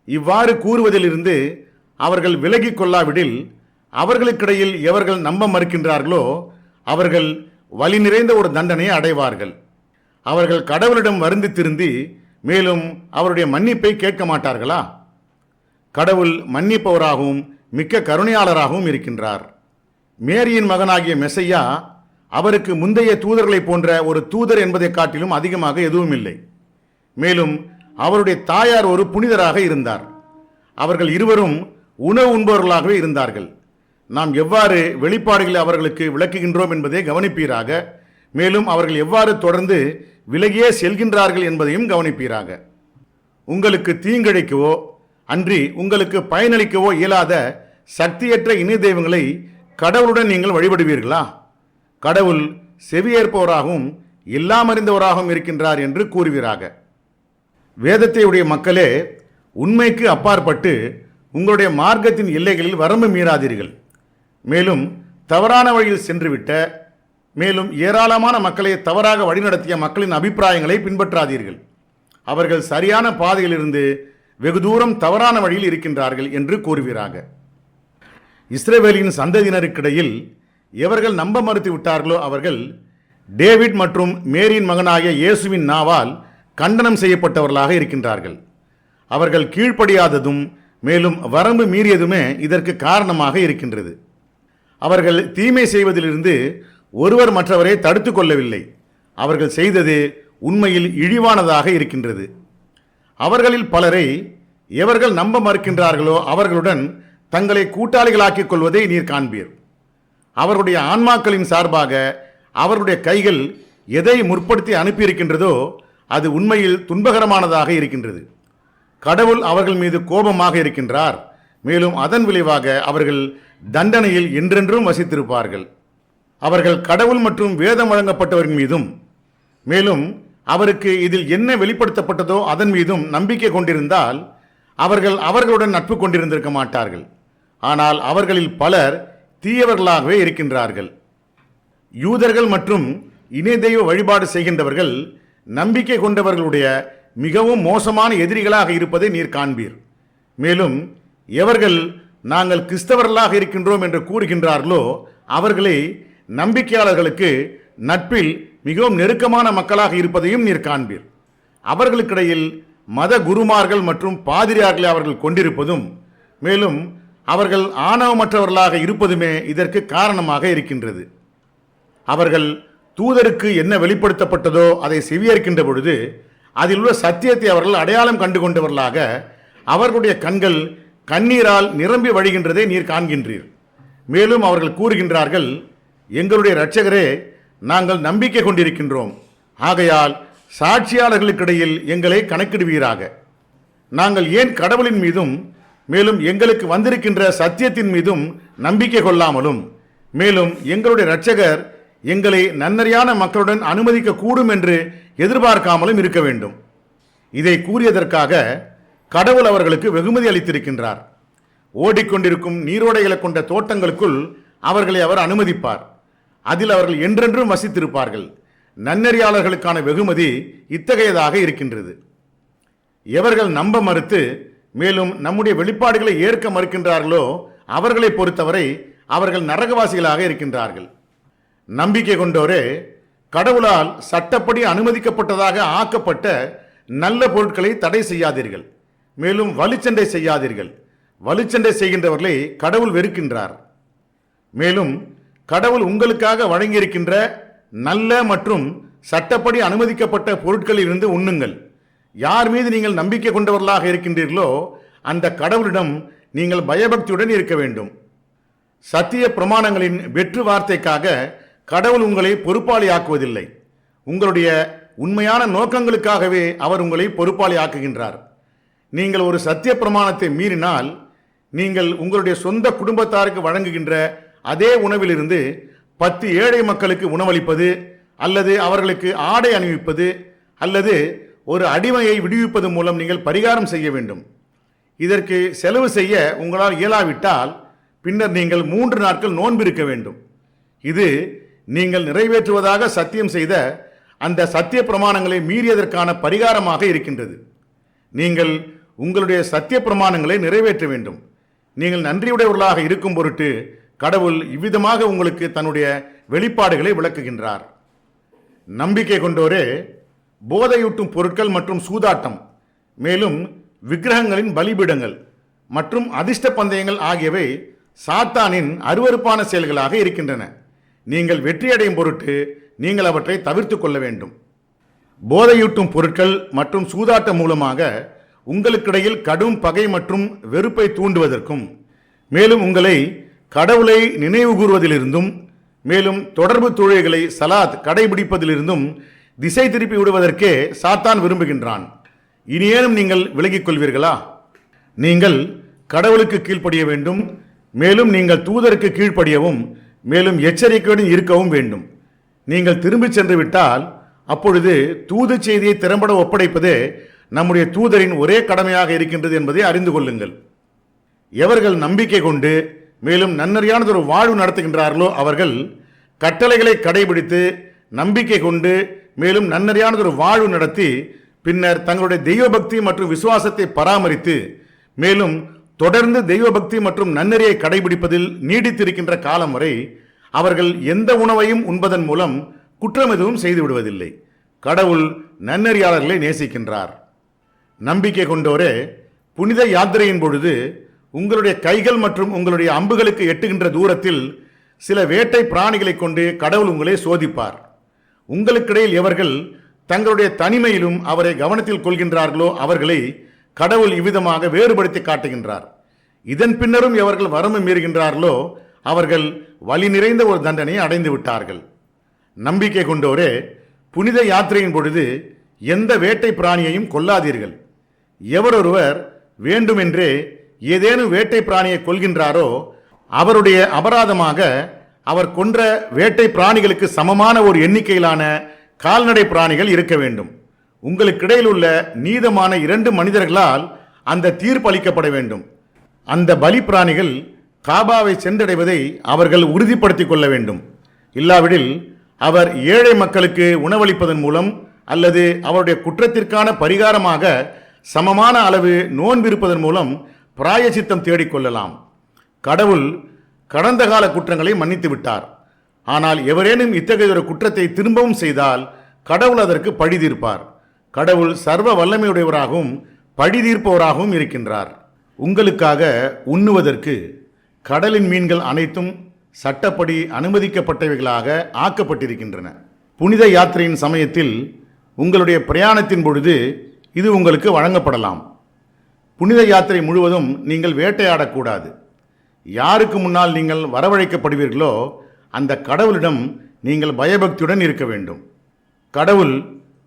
இவ்வாறு கூறுவதிலிருந்து அவர்கள் விலகிக் கொள்ளாவிடில் அவர்களுக்கிடையில் எவர்கள் நம்ப மறுக்கின்றார்களோ அவர்கள் வலி நிறைந்த ஒரு தண்டனையை அடைவார்கள். அவர்கள் கடவுளிடம் வருந்தி திருந்தி மேலும் அவருடைய மன்னிப்பை கேட்க மாட்டார்களா? கடவுள் மன்னிப்பவராகவும் மிக்க கருணையாளராகவும் இருக்கின்றார். மேரியின் மகனாகிய மெசையா அவருக்கு முந்தைய தூதர்களை போன்ற ஒரு தூதர் என்பதை காட்டிலும் அதிகமாக எதுவும் இல்லை. மேலும் அவருடைய தாயார் ஒரு புனிதராக இருந்தார். அவர்கள் இருவரும் உணவு உண்பவர்களாகவே இருந்தார்கள். நாம் எவ்வாறு வெளிப்பாடுகளை அவர்களுக்கு விளக்குகின்றோம் என்பதை கவனிப்பீராக. மேலும் அவர்கள் எவ்வாறு தொடர்ந்து விலகியே செல்கின்றார்கள் என்பதையும் கவனிப்பீராக. உங்களுக்கு தீங்கிழைக்கவோ அன்றி உங்களுக்கு பயனளிக்கவோ இயலாத சக்தியற்ற இணை தெய்வங்களை கடவுளுடன் நீங்கள் வழிபடுவீர்களா? கடவுள் செவியேற்பவராகவும் எல்லாம் அறிந்தவராகவும் இருக்கின்றார் என்று கூறுவீராக. வேதத்தை உடைய மக்களே, உண்மைக்கு அப்பாற்பட்டு உங்களுடைய மார்க்கத்தின் எல்லைகளில் வரம்பு மீறாதீர்கள். மேலும் தவறான வழியில் சென்றுவிட்ட மேலும் ஏராளமான மக்களை தவறாக வழிநடத்திய மக்களின் அபிப்பிராயங்களை பின்பற்றாதீர்கள். அவர்கள் சரியான பாதையிலிருந்து வெகு தூரம் தவறான வழியில் இருக்கின்றார்கள் என்று கூறுவீராக. இஸ்ரவேலின் சந்ததியினருக்கிடையில் எவர்கள் நம்ப மறுத்து விட்டார்களோ அவர்கள் டேவிட் மற்றும் மேரியின் மகனாகிய இயேசுவின் நாவால் கண்டனம் செய்யப்பட்டவர்களாக இருக்கின்றார்கள். அவர்கள் கீழ்ப்படியாததும் மேலும் வரம்பு மீறியதுமே இதற்கு காரணமாக இருக்கின்றது. அவர்கள் தீமை செய்வதிலிருந்து ஒருவர் மற்றவரை தடுத்து கொள்ளவில்லை. அவர்கள் செய்தது உண்மையில் இழிவானதாக இருக்கின்றது. அவர்களில் பலரை எவர்கள் நம்ப மறுக்கின்றார்களோ அவர்களுடன் தங்களை கூட்டாளிகளாக்கிக் கொள்வதை நீர் காண்பீர். அவருடைய ஆன்மாக்களின் சார்பாக அவருடைய கைகள் எதை முற்படுத்தி அனுப்பியிருக்கின்றதோ அது உண்மையில் துன்பகரமானதாக இருக்கின்றது. கடவுள் அவர்கள் மீது கோபமாக இருக்கின்றார். மேலும் அதன் விளைவாக அவர்கள் தண்டனையில் என்றென்றும் வசித்திருப்பார்கள். அவர்கள் கடவுள் மற்றும் வேதம் வழங்கப்பட்டவரின் மீதும் மேலும் அவருக்கு இதில் என்ன வெளிப்படுத்தப்பட்டதோ அதன் மீதும் நம்பிக்கை கொண்டிருந்தால் அவர்களுடன் நட்பு கொண்டிருந்திருக்க மாட்டார்கள். ஆனால் அவர்களில் பலர் தீயவர்களாகவே இருக்கின்றார்கள். யூதர்கள் மற்றும் இணை தெய்வ வழிபாடு செய்கின்றவர்கள் நம்பிக்கை கொண்டவர்களுடைய மிகவும் மோசமான எதிரிகளாக இருப்பதை நீர் காண்பீர். மேலும் எவர்கள் நாங்கள் கிறிஸ்தவர்களாக இருக்கின்றோம் என்று கூறுகின்றார்களோ அவர்களே நம்பிக்கையாளர்களுக்கு நட்பில் மிகவும் நெருக்கமான மக்களாக இருப்பதையும் நீர் காண்பீர். அவர்களுக்கிடையில் மத குருமார்கள் மற்றும் பாதிரியார்களை அவர்கள் கொண்டிருப்பதும் மேலும் அவர்கள் ஆணவமற்றவர்களாக இருப்பதுமே இதற்கு காரணமாக இருக்கின்றது. அவர்கள் தூதருக்கு என்ன வெளிப்படுத்தப்பட்டதோ அதை செவியேற்கின்ற பொழுது அதில் உள்ள சத்தியத்தை அவர்கள் அடையாளம் கண்டு கொண்டவர்களாக அவர்களுடைய கண்கள் கண்ணீரால் நிரம்பி வழிகின்றதை நீர் காண்கின்றீர். மேலும் அவர்கள் கூறுகின்றார்கள், எங்களுடைய இரட்சகரே, நாங்கள் நம்பிக்கை கொண்டிருக்கின்றோம். ஆகையால் சாட்சியாளர்களுக்கிடையில் எங்களை கணக்கிடுவீராக. நாங்கள் ஏன் கடவுளின் மீதும் மேலும் எங்களுக்கு வந்திருக்கின்ற சத்தியத்தின் மீதும் நம்பிக்கை கொள்ளாமலும் மேலும் எங்களுடைய இரட்சகர் எங்களை நன்னறியான மக்களுடன் அனுமதிக்க கூடும் என்று எதிர்பார்க்காமலும் இருக்க வேண்டும். இதை கூறியதற்காக கடவுள் அவர்களுக்கு வெகுமதி அளித்திருக்கின்றார். ஓடிக்கொண்டிருக்கும் நீரோடைகளை கொண்ட தோட்டங்களுக்குள் அவர்களை அவர் அனுமதிப்பார். அதில் அவர்கள் என்றென்றும் வசித்திருப்பார்கள். நன்னறியாளர்களுக்கான வெகுமதி இத்தகையதாக இருக்கின்றது. எவர்கள் நம்ப மறுத்து மேலும் நம்முடைய வெளிப்பாடுகளை ஏற்க மறுக்கின்றார்களோ அவர்களை பொறுத்தவரை அவர்கள் நரகவாசிகளாக இருக்கின்றார்கள். நம்பிக்கை கொண்டோரே, கடவுளால் சட்டப்படி அனுமதிக்கப்பட்டதாக ஆக்கப்பட்ட நல்ல பொருட்களை தடை செய்யாதீர்கள். மேலும் வலுச்சண்டை செய்யாதீர்கள். வலுச்சண்டை செய்கின்றவர்களை கடவுள் வெறுக்கின்றார். மேலும் கடவுள் உங்களுக்காக வழங்கியிருக்கின்ற நல்ல மற்றும் சட்டப்படி அனுமதிக்கப்பட்ட பொருட்களில் இருந்து உண்ணுங்கள். யார் மீது நீங்கள் நம்பிக்கை கொண்டவர்களாக இருக்கின்றீர்களோ அந்த கடவுளிடம் நீங்கள் பயபக்தியுடன் இருக்க வேண்டும். சத்திய பிரமாணங்களின் வெற்று வார்த்தைக்காக கடவுள் உங்களை பொறுப்பாளி ஆக்குவதில்லை. உங்களுடைய உண்மையான நோக்கங்களுக்காகவே அவர் உங்களை பொறுப்பாளி ஆக்குகின்றார். நீங்கள் ஒரு சத்திய பிரமாணத்தை மீறினால் நீங்கள் உங்களுடைய சொந்த குடும்பத்தாருக்கு வழங்குகின்ற அதே உணவிலிருந்து 10 ஏழை மக்களுக்கு உணவளிப்பது அல்லது அவர்களுக்கு ஆடை அணிவிப்பது அல்லது ஒரு அடிமையை விடுவிப்பது மூலம் நீங்கள் பரிகாரம் செய்ய வேண்டும். இதற்கு செலவு செய்ய உங்களால் இயலாவிட்டால் பின்னர் நீங்கள் 3 நாட்கள் நோன்பு இருக்க வேண்டும். இது நீங்கள் நிறைவேற்றுவதாக சத்தியம் செய்த அந்த சத்திய பிரமாணங்களை மீறியதற்கான பரிகாரமாக இருக்கின்றது. நீங்கள் உங்களுடைய சத்திய பிரமாணங்களை நிறைவேற்ற வேண்டும். நீங்கள் நன்றியுடையவர்களாக இருக்கும் பொருட்டு கடவுள் இவ்விதமாக உங்களுக்கு தன்னுடைய வெளிப்பாடுகளை விளக்குகின்றார். நம்பிக்கை கொண்டோரே, போதையூட்டும் பொருட்கள் மற்றும் சூதாட்டம் மேலும் விக்கிரகங்களின் பலிபீடங்கள் மற்றும் அதிர்ஷ்ட பந்தயங்கள் ஆகியவை சாத்தானின் அருவருப்பான செயல்களாக இருக்கின்றன. நீங்கள் வெற்றியடையும் பொருட்டு நீங்கள் அவற்றை தவிர்த்து கொள்ள வேண்டும். போதையூட்டும் பொருட்கள் மற்றும் சூதாட்டம் மூலமாக உங்களுக்கிடையில் கடும் பகை மற்றும் வெறுப்பை தூண்டுவதற்கும் மேலும் உங்களை கடவுளை நினைவு கூறுவதிலிருந்தும் மேலும் தொடர்பு தொழில்களை சலாத் கடைபிடிப்பதிலிருந்தும் திசை திருப்பி விடுவதற்கே சாத்தான் விரும்புகின்றான். இனியேனும் நீங்கள் விலகிக் கொள்வீர்களா? நீங்கள் கடவுளுக்கு கீழ்ப்படிய வேண்டும். மேலும் நீங்கள் தூதருக்கு கீழ்ப்படியவும் மேலும் எச்சரிக்கையுடன் இருக்கவும் வேண்டும். நீங்கள் திரும்பிச் சென்று விட்டால் அப்பொழுது தூது செய்தியை திறம்பட ஒப்படைப்பதே நம்முடைய தூதரின் ஒரே கடமையாக இருக்கின்றது என்பதை அறிந்து கொள்ளுங்கள். எவர்கள் நம்பிக்கை கொண்டு மேலும் நன்னறியானதொரு வாழ்வு நடத்துகின்றார்களோ அவர்கள் கட்டளைகளை கடைபிடித்து நம்பிக்கை கொண்டு மேலும் நன்னறியானதொரு வாழ்வு நடத்தி பின்னர் தங்களுடைய தெய்வபக்தி மற்றும் விசுவாசத்தை பராமரித்து மேலும் தொடர்ந்து தெய்வபக்தி மற்றும் நன்னறியை கடைபிடிப்பதில் நீடித்திருக்கின்ற காலம் வரை அவர்கள் எந்த உணவையும் உண்பதன் மூலம் குற்றம் எதுவும் செய்து விடுவதில்லை. கடவுள் நன்னறியாளர்களை நேசிக்கின்றார். நம்பிக்கை கொண்டோரே, புனித யாத்திரையின் பொழுது உங்களுடைய கைகள் மற்றும் உங்களுடைய அம்புகளுக்கு எட்டுகின்ற தூரத்தில் சில வேட்டை பிராணிகளை கொண்டு கடவுள் உங்களை சோதிப்பார். உங்களுக்கிடையில் எவர்கள் தங்களுடைய தனிமையிலும் அவரை கவனத்தில் கொள்கின்றார்களோ அவர்களை கடவுள் இவ்விதமாக வேறுபடுத்தி காட்டுகின்றார். இதன் பின்னரும் எவர்கள் வரம்பு மீறுகின்றார்களோ அவர்கள் வலி நிறைந்த ஒரு தண்டனையை அடைந்து விட்டார்கள். நம்பிக்கை கொண்டோரே, புனித யாத்திரையின் பொழுது எந்த வேட்டை பிராணியையும் கொல்லாதீர்கள். எவரொருவர் வேண்டுமென்றே ஏதேனும் வேட்டை பிராணியை கொல்கின்றாரோ அவருடைய அபராதமாக அவர் கொன்ற வேட்டை பிராணிகளுக்கு சமமான ஒரு எண்ணிக்கையிலான கால்நடை பிராணிகள் இருக்க வேண்டும். உங்களுக்கிடையில் உள்ள நீதமான 2 மனிதர்களால் அந்த தீர்ப்பு அளிக்கப்பட வேண்டும். அந்த பலி பிராணிகள் காபாவை சென்றடைவதை அவர்கள் உறுதிப்படுத்திக் கொள்ள வேண்டும். இல்லாவிடில் அவர் ஏழை மக்களுக்கு உணவளிப்பதன் மூலம் அல்லது அவருடைய குற்றத்திற்கான பரிகாரமாக சமமான அளவு நோன்பிருப்பதன் மூலம் பிராயச்சித்தம் தேடிக்கொள்ளலாம். கடவுள் கடந்த கால குற்றங்களை மன்னித்து விட்டார். ஆனால் எவரேனும் இத்தகைய ஒரு குற்றத்தை திரும்பவும் செய்தால் கடவுள் அதற்கு பழி தீர்ப்பார். கடவுள் சர்வ வல்லமையுடையவராகவும் பழி தீர்ப்பவராகவும் இருக்கின்றார். உங்களுக்காக உண்ணுவதற்கு கடலின் மீன்கள் அனைத்தும் சட்டப்படி அனுமதிக்கப்பட்டவைகளாக ஆக்கப்பட்டிருக்கின்றன. புனித யாத்திரையின் சமயத்தில் உங்களுடைய பிரயாணத்தின் பொழுது இது உங்களுக்கு வழங்கப்படலாம். புனித யாத்திரை முழுவதும் நீங்கள் வேட்டையாடக்கூடாது. யாருக்கு முன்னால் நீங்கள் வரவழைக்கப்படுவீர்களோ அந்த கடவுளிடம் நீங்கள் பயபக்தியுடன் இருக்க வேண்டும். கடவுள்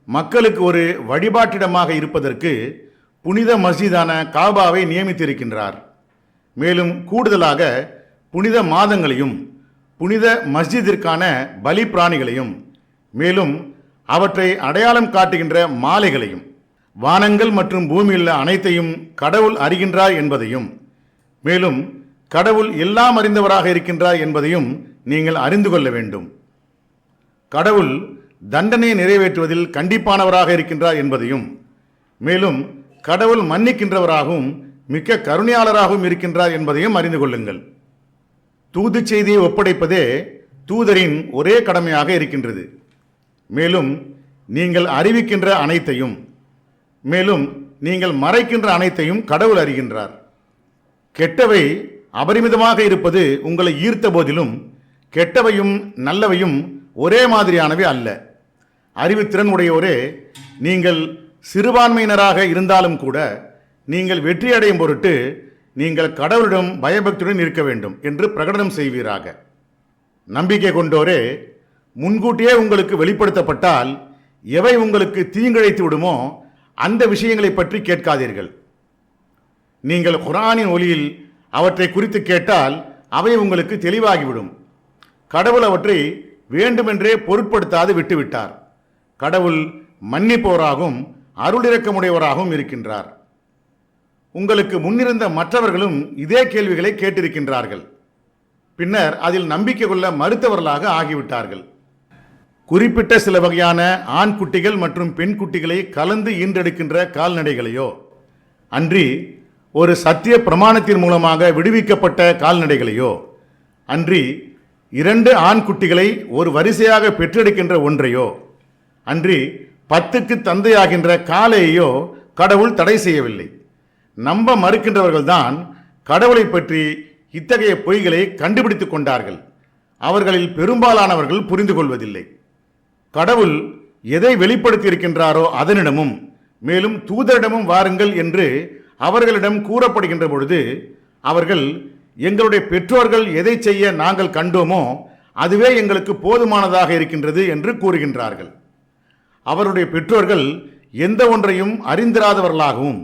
மக்களுக்கு ஒரு வழிபாட்டிடமாக இருப்பதற்கு புனித மஸ்ஜிதான காபாவை நியமித்திருக்கின்றார். மேலும் கூடுதலாக புனித மாதங்களையும் புனித மஸ்ஜிதிற்கான பலி பிராணிகளையும் மேலும் அவற்றை அடையாளம் காட்டுகின்ற மாலைகளையும் வானங்கள் மற்றும் பூமியில் அனைத்தையும் கடவுள் அறிகின்றார் என்பதையும் மேலும் கடவுள் எல்லாம் அறிந்தவராக இருக்கின்றார் என்பதையும் நீங்கள் அறிந்து கொள்ள வேண்டும். கடவுள் தண்டனையை நிறைவேற்றுவதில் கண்டிப்பானவராக இருக்கின்றார் என்பதையும் மேலும் கடவுள் மன்னிக்கின்றவராகவும் மிக்க கருணையாளராகவும் இருக்கின்றார் என்பதையும் அறிந்து கொள்ளுங்கள். தூது செய்தியை ஒப்படைப்பதே தூதரின் ஒரே கடமையாக இருக்கின்றது. மேலும் நீங்கள் அறிவிக்கின்ற அனைத்தையும் மேலும் நீங்கள் மறைக்கின்ற அனைத்தையும் கடவுள் அறிகின்றார். கெட்டவை அபரிமிதமாக இருப்பது உங்களை ஈர்த்த போதிலும் கெட்டவையும் நல்லவையும் ஒரே மாதிரியானவை அல்ல. அறிவுத்திறன் உடையோரே, நீங்கள் சிறுபான்மையினராக இருந்தாலும் கூட நீங்கள் வெற்றியடையும் பொருட்டு நீங்கள் கடவுளிடம் பயபக்தியுடன் இருக்க வேண்டும் என்று பிரகடனம் செய்வீராக. நம்பிக்கை கொண்டோரே, முன்கூட்டியே உங்களுக்கு வெளிப்படுத்தப்பட்டால் எவை உங்களுக்கு தீங்கிழைத்து விடுமோ அந்த விஷயங்களை பற்றி கேட்காதீர்கள். நீங்கள் குர்ஆனின் ஒலியில் அவற்றை குறித்து கேட்டால் அவை உங்களுக்கு தெளிவாகிவிடும். கடவுள் அவற்றை வேண்டுமென்றே பொருட்படுத்தாது விட்டுவிட்டார். கடவுள் மன்னிப்போராகவும் அருளிரக்கமுடையவராகவும் இருக்கின்றார். உங்களுக்கு முன்னிருந்த மற்றவர்களும் இதே கேள்விகளை கேட்டிருக்கின்றார்கள். பின்னர் அதில் நம்பிக்கை கொள்ள மறுத்தவர்களாக ஆகிவிட்டார்கள். குறிப்பிட்ட சில வகையான ஆண் குட்டிகள் மற்றும் பெண் குட்டிகளை கலந்து ஈன்றெடுக்கின்ற கால்நடைகளையோ அன்றி ஒரு சத்திய பிரமாணத்தின் மூலமாக விடுவிக்கப்பட்ட கால்நடைகளையோ அன்றி 2 ஆண் குட்டிகளை ஒரு வரிசையாக பெற்றெடுக்கின்ற ஒன்றையோ அன்றி 10க்கு தந்தையாகின்ற காளையையோ கடவுள் தடை செய்யவில்லை. நம்ப மறுக்கின்றவர்கள்தான் கடவுளை பற்றி இத்தகைய பொய்களை கண்டுபிடித்துக் கொண்டார்கள். அவர்களில் பெரும்பாலானவர்கள் புரிந்து கொள்வதில்லை. கடவுள் எதை வெளிப்படுத்தி இருக்கின்றாரோ அதனிடமும் மேலும் தூதரிடமும் வாருங்கள் என்று அவர்களிடம் கூறப்படுகின்ற பொழுது அவர்கள் எங்களுடைய பெற்றோர்கள் எதை செய்ய நாங்கள் கண்டோமோ அதுவே எங்களுக்கு போதுமானதாக இருக்கின்றது என்று கூறுகின்றார்கள். அவருடைய பெற்றோர்கள் எந்த ஒன்றையும் அறிந்திராதவர்களாகவும்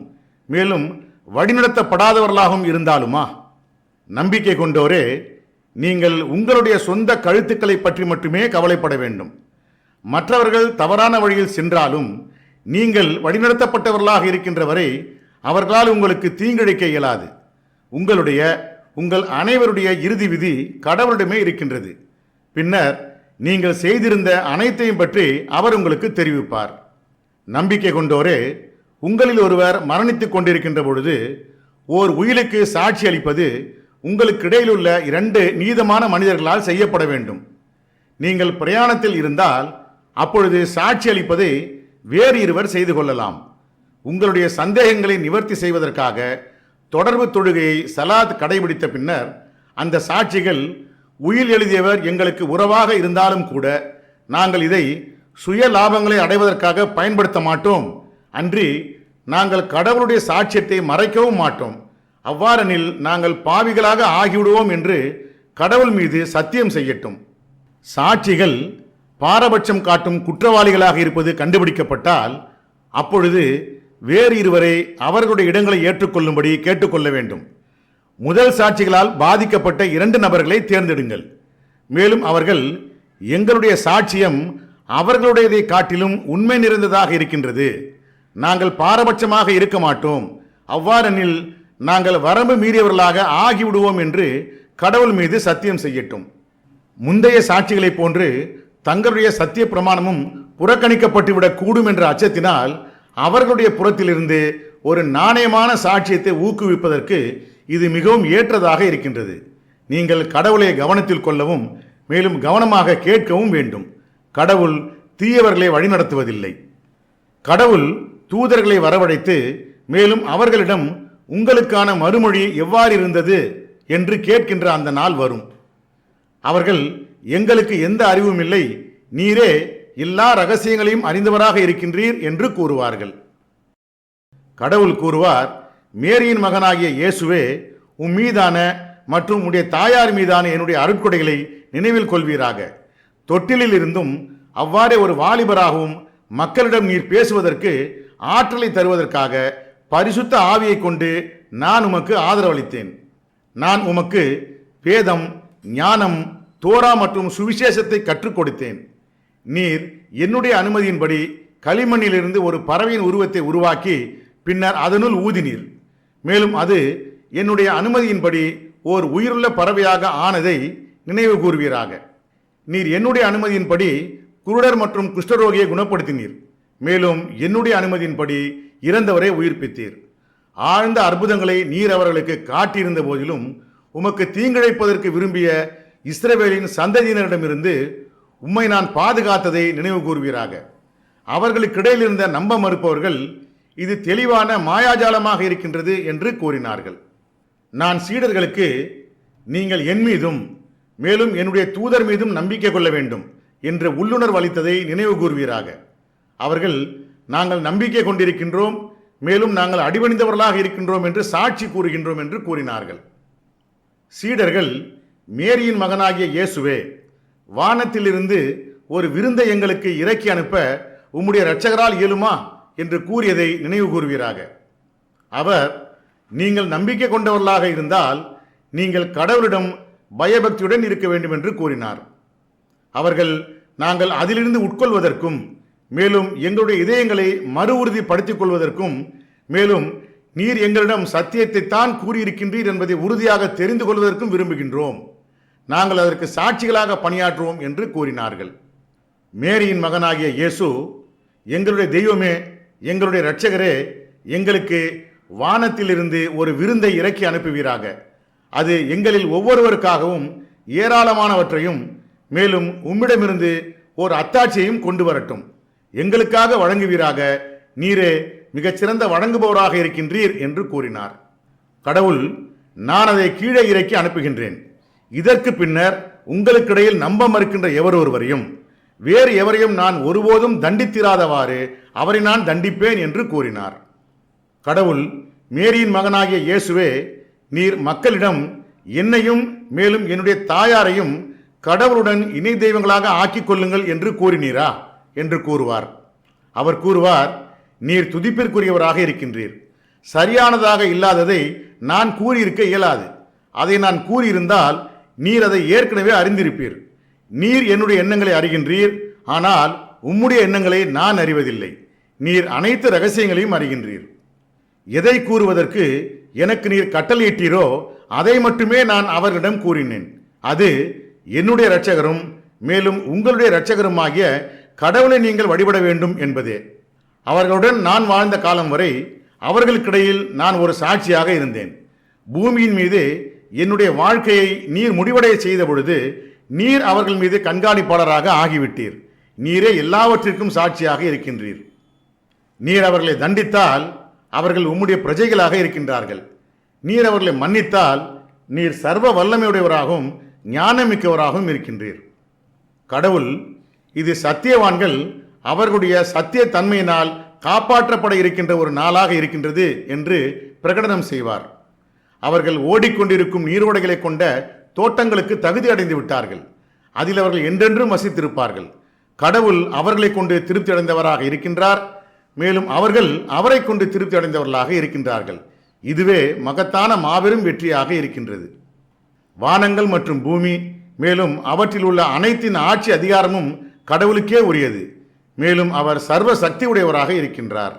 மேலும் வழிநடத்தப்படாதவர்களாகவும் இருந்தாலுமா? நம்பிக்கை கொண்டோரே, நீங்கள் உங்களுடைய சொந்த கழுத்துக்களை பற்றி மட்டுமே கவலைப்பட வேண்டும். மற்றவர்கள் தவறான வழியில் சென்றாலும் நீங்கள் வழிநடத்தப்பட்டவர்களாக இருக்கின்ற வரை அவர்களால் உங்களுக்கு தீங்கிழைக்க இயலாது. உங்கள் அனைவருடைய இறுதி விதி கடவுளிடமே இருக்கின்றது. பின்னர் நீங்கள் செய்திருந்த அனைத்தையும் பற்றி அவர் உங்களுக்கு தெரிவிப்பார். நம்பிக்கை கொண்டோரே, உங்களில் ஒருவர் மரணித்துக் கொண்டிருக்கின்ற பொழுது ஓர் உயிருக்கு சாட்சி அளிப்பது உங்களுக்கு இடையில் உள்ள 2 நீதமான மனிதர்களால் செய்யப்பட வேண்டும். நீங்கள் பிரயாணத்தில் இருந்தால் அப்பொழுது சாட்சி அளிப்பதை வேறு இருவர் செய்து கொள்ளலாம். உங்களுடைய சந்தேகங்களை நிவர்த்தி செய்வதற்காக தொடர்பு தொழுகையை சலாத் கடைபிடித்த பின்னர் அந்த சாட்சிகள் உயில் எழுதியவர் எங்களுக்கு உறவாக இருந்தாலும் கூட நாங்கள் இதை சுய லாபங்களை அடைவதற்காக பயன்படுத்த மாட்டோம், அன்றி நாங்கள் கடவுளுடைய சாட்சியத்தை மறைக்கவும் மாட்டோம், அவ்வாறெனில் நாங்கள் பாவிகளாக ஆகிவிடுவோம் என்று கடவுள் மீது சத்தியம் செய்யட்டும். சாட்சிகள் பாரபட்சம் காட்டும் குற்றவாளிகளாக இருப்பது கண்டுபிடிக்கப்பட்டால் அப்பொழுது வேறு இருவரை அவர்களுடைய இடங்களை ஏற்றுக்கொள்ளும்படி கேட்டுக்கொள்ள வேண்டும். முதல் சாட்சிகளால் பாதிக்கப்பட்ட 2 நபர்களை தேர்ந்தெடுங்கள். மேலும் அவர்கள், எங்களுடைய சாட்சியம் அவர்களுடையதை காட்டிலும் உண்மை நிறைந்ததாக இருக்கின்றது, நாங்கள் பாரபட்சமாக இருக்க மாட்டோம், அவ்வாறெனில் நாங்கள் வரம்பு மீறியவர்களாக ஆகிவிடுவோம் என்று கடவுள் மீது சத்தியம் செய்யட்டும். முந்தைய சாட்சிகளைப் போன்று தங்களுடைய சத்திய பிரமாணமும் புறக்கணிக்கப்பட்டுவிடக் கூடும் என்ற அச்சத்தினால் அவர்களுடைய புறத்திலிருந்து ஒரு நாணயமான சாட்சியத்தை ஊக்குவிப்பதற்கு இது மிகவும் ஏற்றதாக இருக்கின்றது. நீங்கள் கடவுளை கவனத்தில் கொள்ளவும் மேலும் கவனமாக கேட்கவும் வேண்டும். கடவுள் தீயவர்களை வழிநடத்துவதில்லை. கடவுள் தூதர்களை வரவழைத்து மேலும் அவர்களிடம் உங்களுக்கான மறுமொழி எவ்வாறு இருந்தது என்று கேட்கின்ற அந்த நாள் வரும். அவர்கள், எங்களுக்கு எந்த அறிவும் இல்லை, நீரே எல்லா ரகசியங்களையும் அறிந்தவராக இருக்கின்றீர் என்று கூறுவார்கள். கடவுள் கூறுவார், மேரியின் மகனாகிய இயேசுவே, உம் மீதான மற்றும் உடைய தாயார் மீதான என்னுடைய அருட்கொடைகளை நினைவில் கொள்வீராக. தொட்டிலில் இருந்தும் அவ்வாறே ஒரு வாலிபராகவும் மக்களிடம் நீர் பேசுவதற்கு ஆற்றலை தருவதற்காக பரிசுத்த ஆவியை கொண்டு நான் உமக்கு ஆதரவளித்தேன். நான் உமக்கு வேதம், ஞானம், தோரா மற்றும் சுவிசேஷத்தை கற்றுக் கொடுத்தேன். நீர் என்னுடைய அனுமதியின்படி களிமண்ணிலிருந்து ஒரு பறவையின் உருவத்தை உருவாக்கி பின்னர் அதனுள் ஊதினீர். மேலும் அது என்னுடைய அனுமதியின்படி ஓர் உயிருள்ள பறவையாக ஆனதை நினைவு கூறுவீராக. நீர் என்னுடைய அனுமதியின்படி குருடர் மற்றும் குஷ்டரோகியை குணப்படுத்தினீர். மேலும் என்னுடைய அனுமதியின்படி இறந்தவரை உயிர்ப்பித்தீர். ஆழ்ந்த அற்புதங்களை நீர் அவர்களுக்கு காட்டியிருந்த போதிலும் உமக்கு தீங்கிழைப்பதற்கு விரும்பிய இஸ்ரவேலின் சந்ததியினரிடமிருந்து உம்மை நான் பாதுகாத்ததை நினைவு கூறுவீராக. அவர்களுக்கிடையில் இருந்த நம்ப மறுப்பவர்கள், இது தெளிவான மாயாஜாலமாக இருக்கின்றது என்று கூறினார்கள். நான் சீடர்களுக்கு, நீங்கள் என் மீதும் மேலும் என்னுடைய தூதர் மீதும் நம்பிக்கை கொள்ள வேண்டும் என்ற உள்ளுணர்வு அளித்ததை நினைவு கூறுவீராக. அவர்கள், நாங்கள் நம்பிக்கை கொண்டிருக்கின்றோம், மேலும் நாங்கள் அடிபணிந்தவர்களாக இருக்கின்றோம் என்று சாட்சி கூறுகின்றோம் என்று கூறினார்கள். சீடர்கள், மேரியின் மகனாகிய இயேசுவே, வானத்திலிருந்து ஒரு விருந்தை எங்களுக்கு இறக்கி அனுப்ப உம்முடைய இரட்சகரால் இயலுமா என்று கூறியதை நினைவு கூறுவீராக. அவர், நீங்கள் நம்பிக்கை கொண்டவர்களாக இருந்தால் நீங்கள் கடவுளிடம் பயபக்தியுடன் இருக்க வேண்டும் என்று கூறினார். அவர்கள், நாங்கள் அதிலிருந்து உட்கொள்வதற்கும் மேலும் எங்களுடைய இதயங்களை மறு உறுதிப்படுத்திக் கொள்வதற்கும் மேலும் நீர் எங்களிடம் சத்தியத்தை தான் கூறியிருக்கின்றீர் என்பதை உறுதியாக தெரிந்து கொள்வதற்கும் விரும்புகின்றோம். நாங்கள் அதற்கு சாட்சிகளாக பணியாற்றுவோம் என்று கூறினார்கள். மேரியின் மகனாகிய இயேசு, எங்களுடைய தெய்வமே, எங்களுடைய இரட்சகரே, எங்களுக்கு வானத்திலிருந்து ஒரு விருந்தை இறக்கி அனுப்புவீராக. அது எங்களில் ஒவ்வொருவருக்காகவும் ஏராளமானவற்றையும் மேலும் உம்மிடமிருந்து ஒரு அத்தாட்சியையும் கொண்டு வரட்டும். எங்களுக்காக வழங்குவீராக. நீரே மிகச்சிறந்த வழங்குபவராக இருக்கின்றீர் என்று கூறினார். கடவுள், நான் அதை கீழே இறக்கி அனுப்புகின்றேன். இதற்கு பின்னர் உங்களுக்கிடையில் நம்ப மறுக்கின்ற எவரொருவரையும் வேறு எவரையும் நான் ஒருபோதும் தண்டித்திராதவாறு அவரை நான் தண்டிப்பேன் என்று கூறினார். கடவுள், மேரியின் மகனாகிய இயேசுவே, நீர் மக்களிடம் என்னையும் மேலும் என்னுடைய தாயாரையும் கடவுளுடன் இணை தெய்வங்களாக ஆக்கிக் கொள்ளுங்கள் என்று கூறினீரா என்று கூறுவார். அவர் கூறுவார், நீர் துதிப்பிற்குரியவராக இருக்கின்றீர். சரியானதாக இல்லாததை நான் கூறியிருக்க இயலாது. அதை நான் கூறியிருந்தால் நீர் அதை ஏற்கனவே அறிந்திருப்பீர். நீர் என்னுடைய எண்ணங்களை அறிகின்றீர், ஆனால் உம்முடைய எண்ணங்களை நான் அறிவதில்லை. நீர் அனைத்து ரகசியங்களையும் அறிகின்றீர். எதை கூறுவதற்கு எனக்கு நீர் கட்டளையிட்டீரோ அதை மட்டுமே நான் அவர்களிடம் கூறினேன். அது என்னுடைய இரட்சகரும் மேலும் உங்களுடைய இரட்சகருமாகிய கடவுளை நீங்கள் வழிபட வேண்டும் என்பதே. அவர்களுடன் நான் வாழ்ந்த காலம் வரை அவர்களுக்கிடையில் நான் ஒரு சாட்சியாக இருந்தேன். பூமியின் மீது என்னுடைய வாழ்க்கையை நீர் முடிவடைய செய்த பொழுது நீர் அவர்கள் மீது கண்காணிப்பாளராக ஆகிவிட்டீர். நீரே எல்லாவற்றிற்கும் சாட்சியாக இருக்கின்றீர். நீர் அவர்களை தண்டித்தால் அவர்கள் உம்முடைய பிரஜைகளாக இருக்கின்றார்கள். நீர் அவர்களை மன்னித்தால் நீர் சர்வ வல்லமையுடையவராகவும் ஞானமிக்கவராகவும் இருக்கின்றீர். கடவுள், இது சத்தியவான்கள் அவர்களுடைய சத்திய தன்மையினால் காப்பாற்றப்பட இருக்கின்ற ஒரு நாளாக இருக்கின்றது என்று பிரகடனம் செய்வார். அவர்கள் ஓடிக்கொண்டிருக்கும் நீரோடைகளை கொண்ட தோட்டங்களுக்கு தகுதி அடைந்து விட்டார்கள். அதில் அவர்கள் என்றென்றும் வசித்திருப்பார்கள். கடவுள் அவர்களை கொண்டு திருப்தி அடைந்தவராக இருக்கின்றார். மேலும் அவர்கள் அவரை கொண்டு திருப்தி அடைந்தவர்களாக இருக்கின்றார்கள். இதுவே மகத்தான மாபெரும் வெற்றியாக இருக்கின்றது. வானங்கள் மற்றும் பூமி மேலும் அவற்றில் உள்ள அனைத்தின் ஆட்சி அதிகாரமும் கடவுளுக்கே உரியது. மேலும் அவர் சர்வ சக்தி உடையவராக இருக்கின்றார்.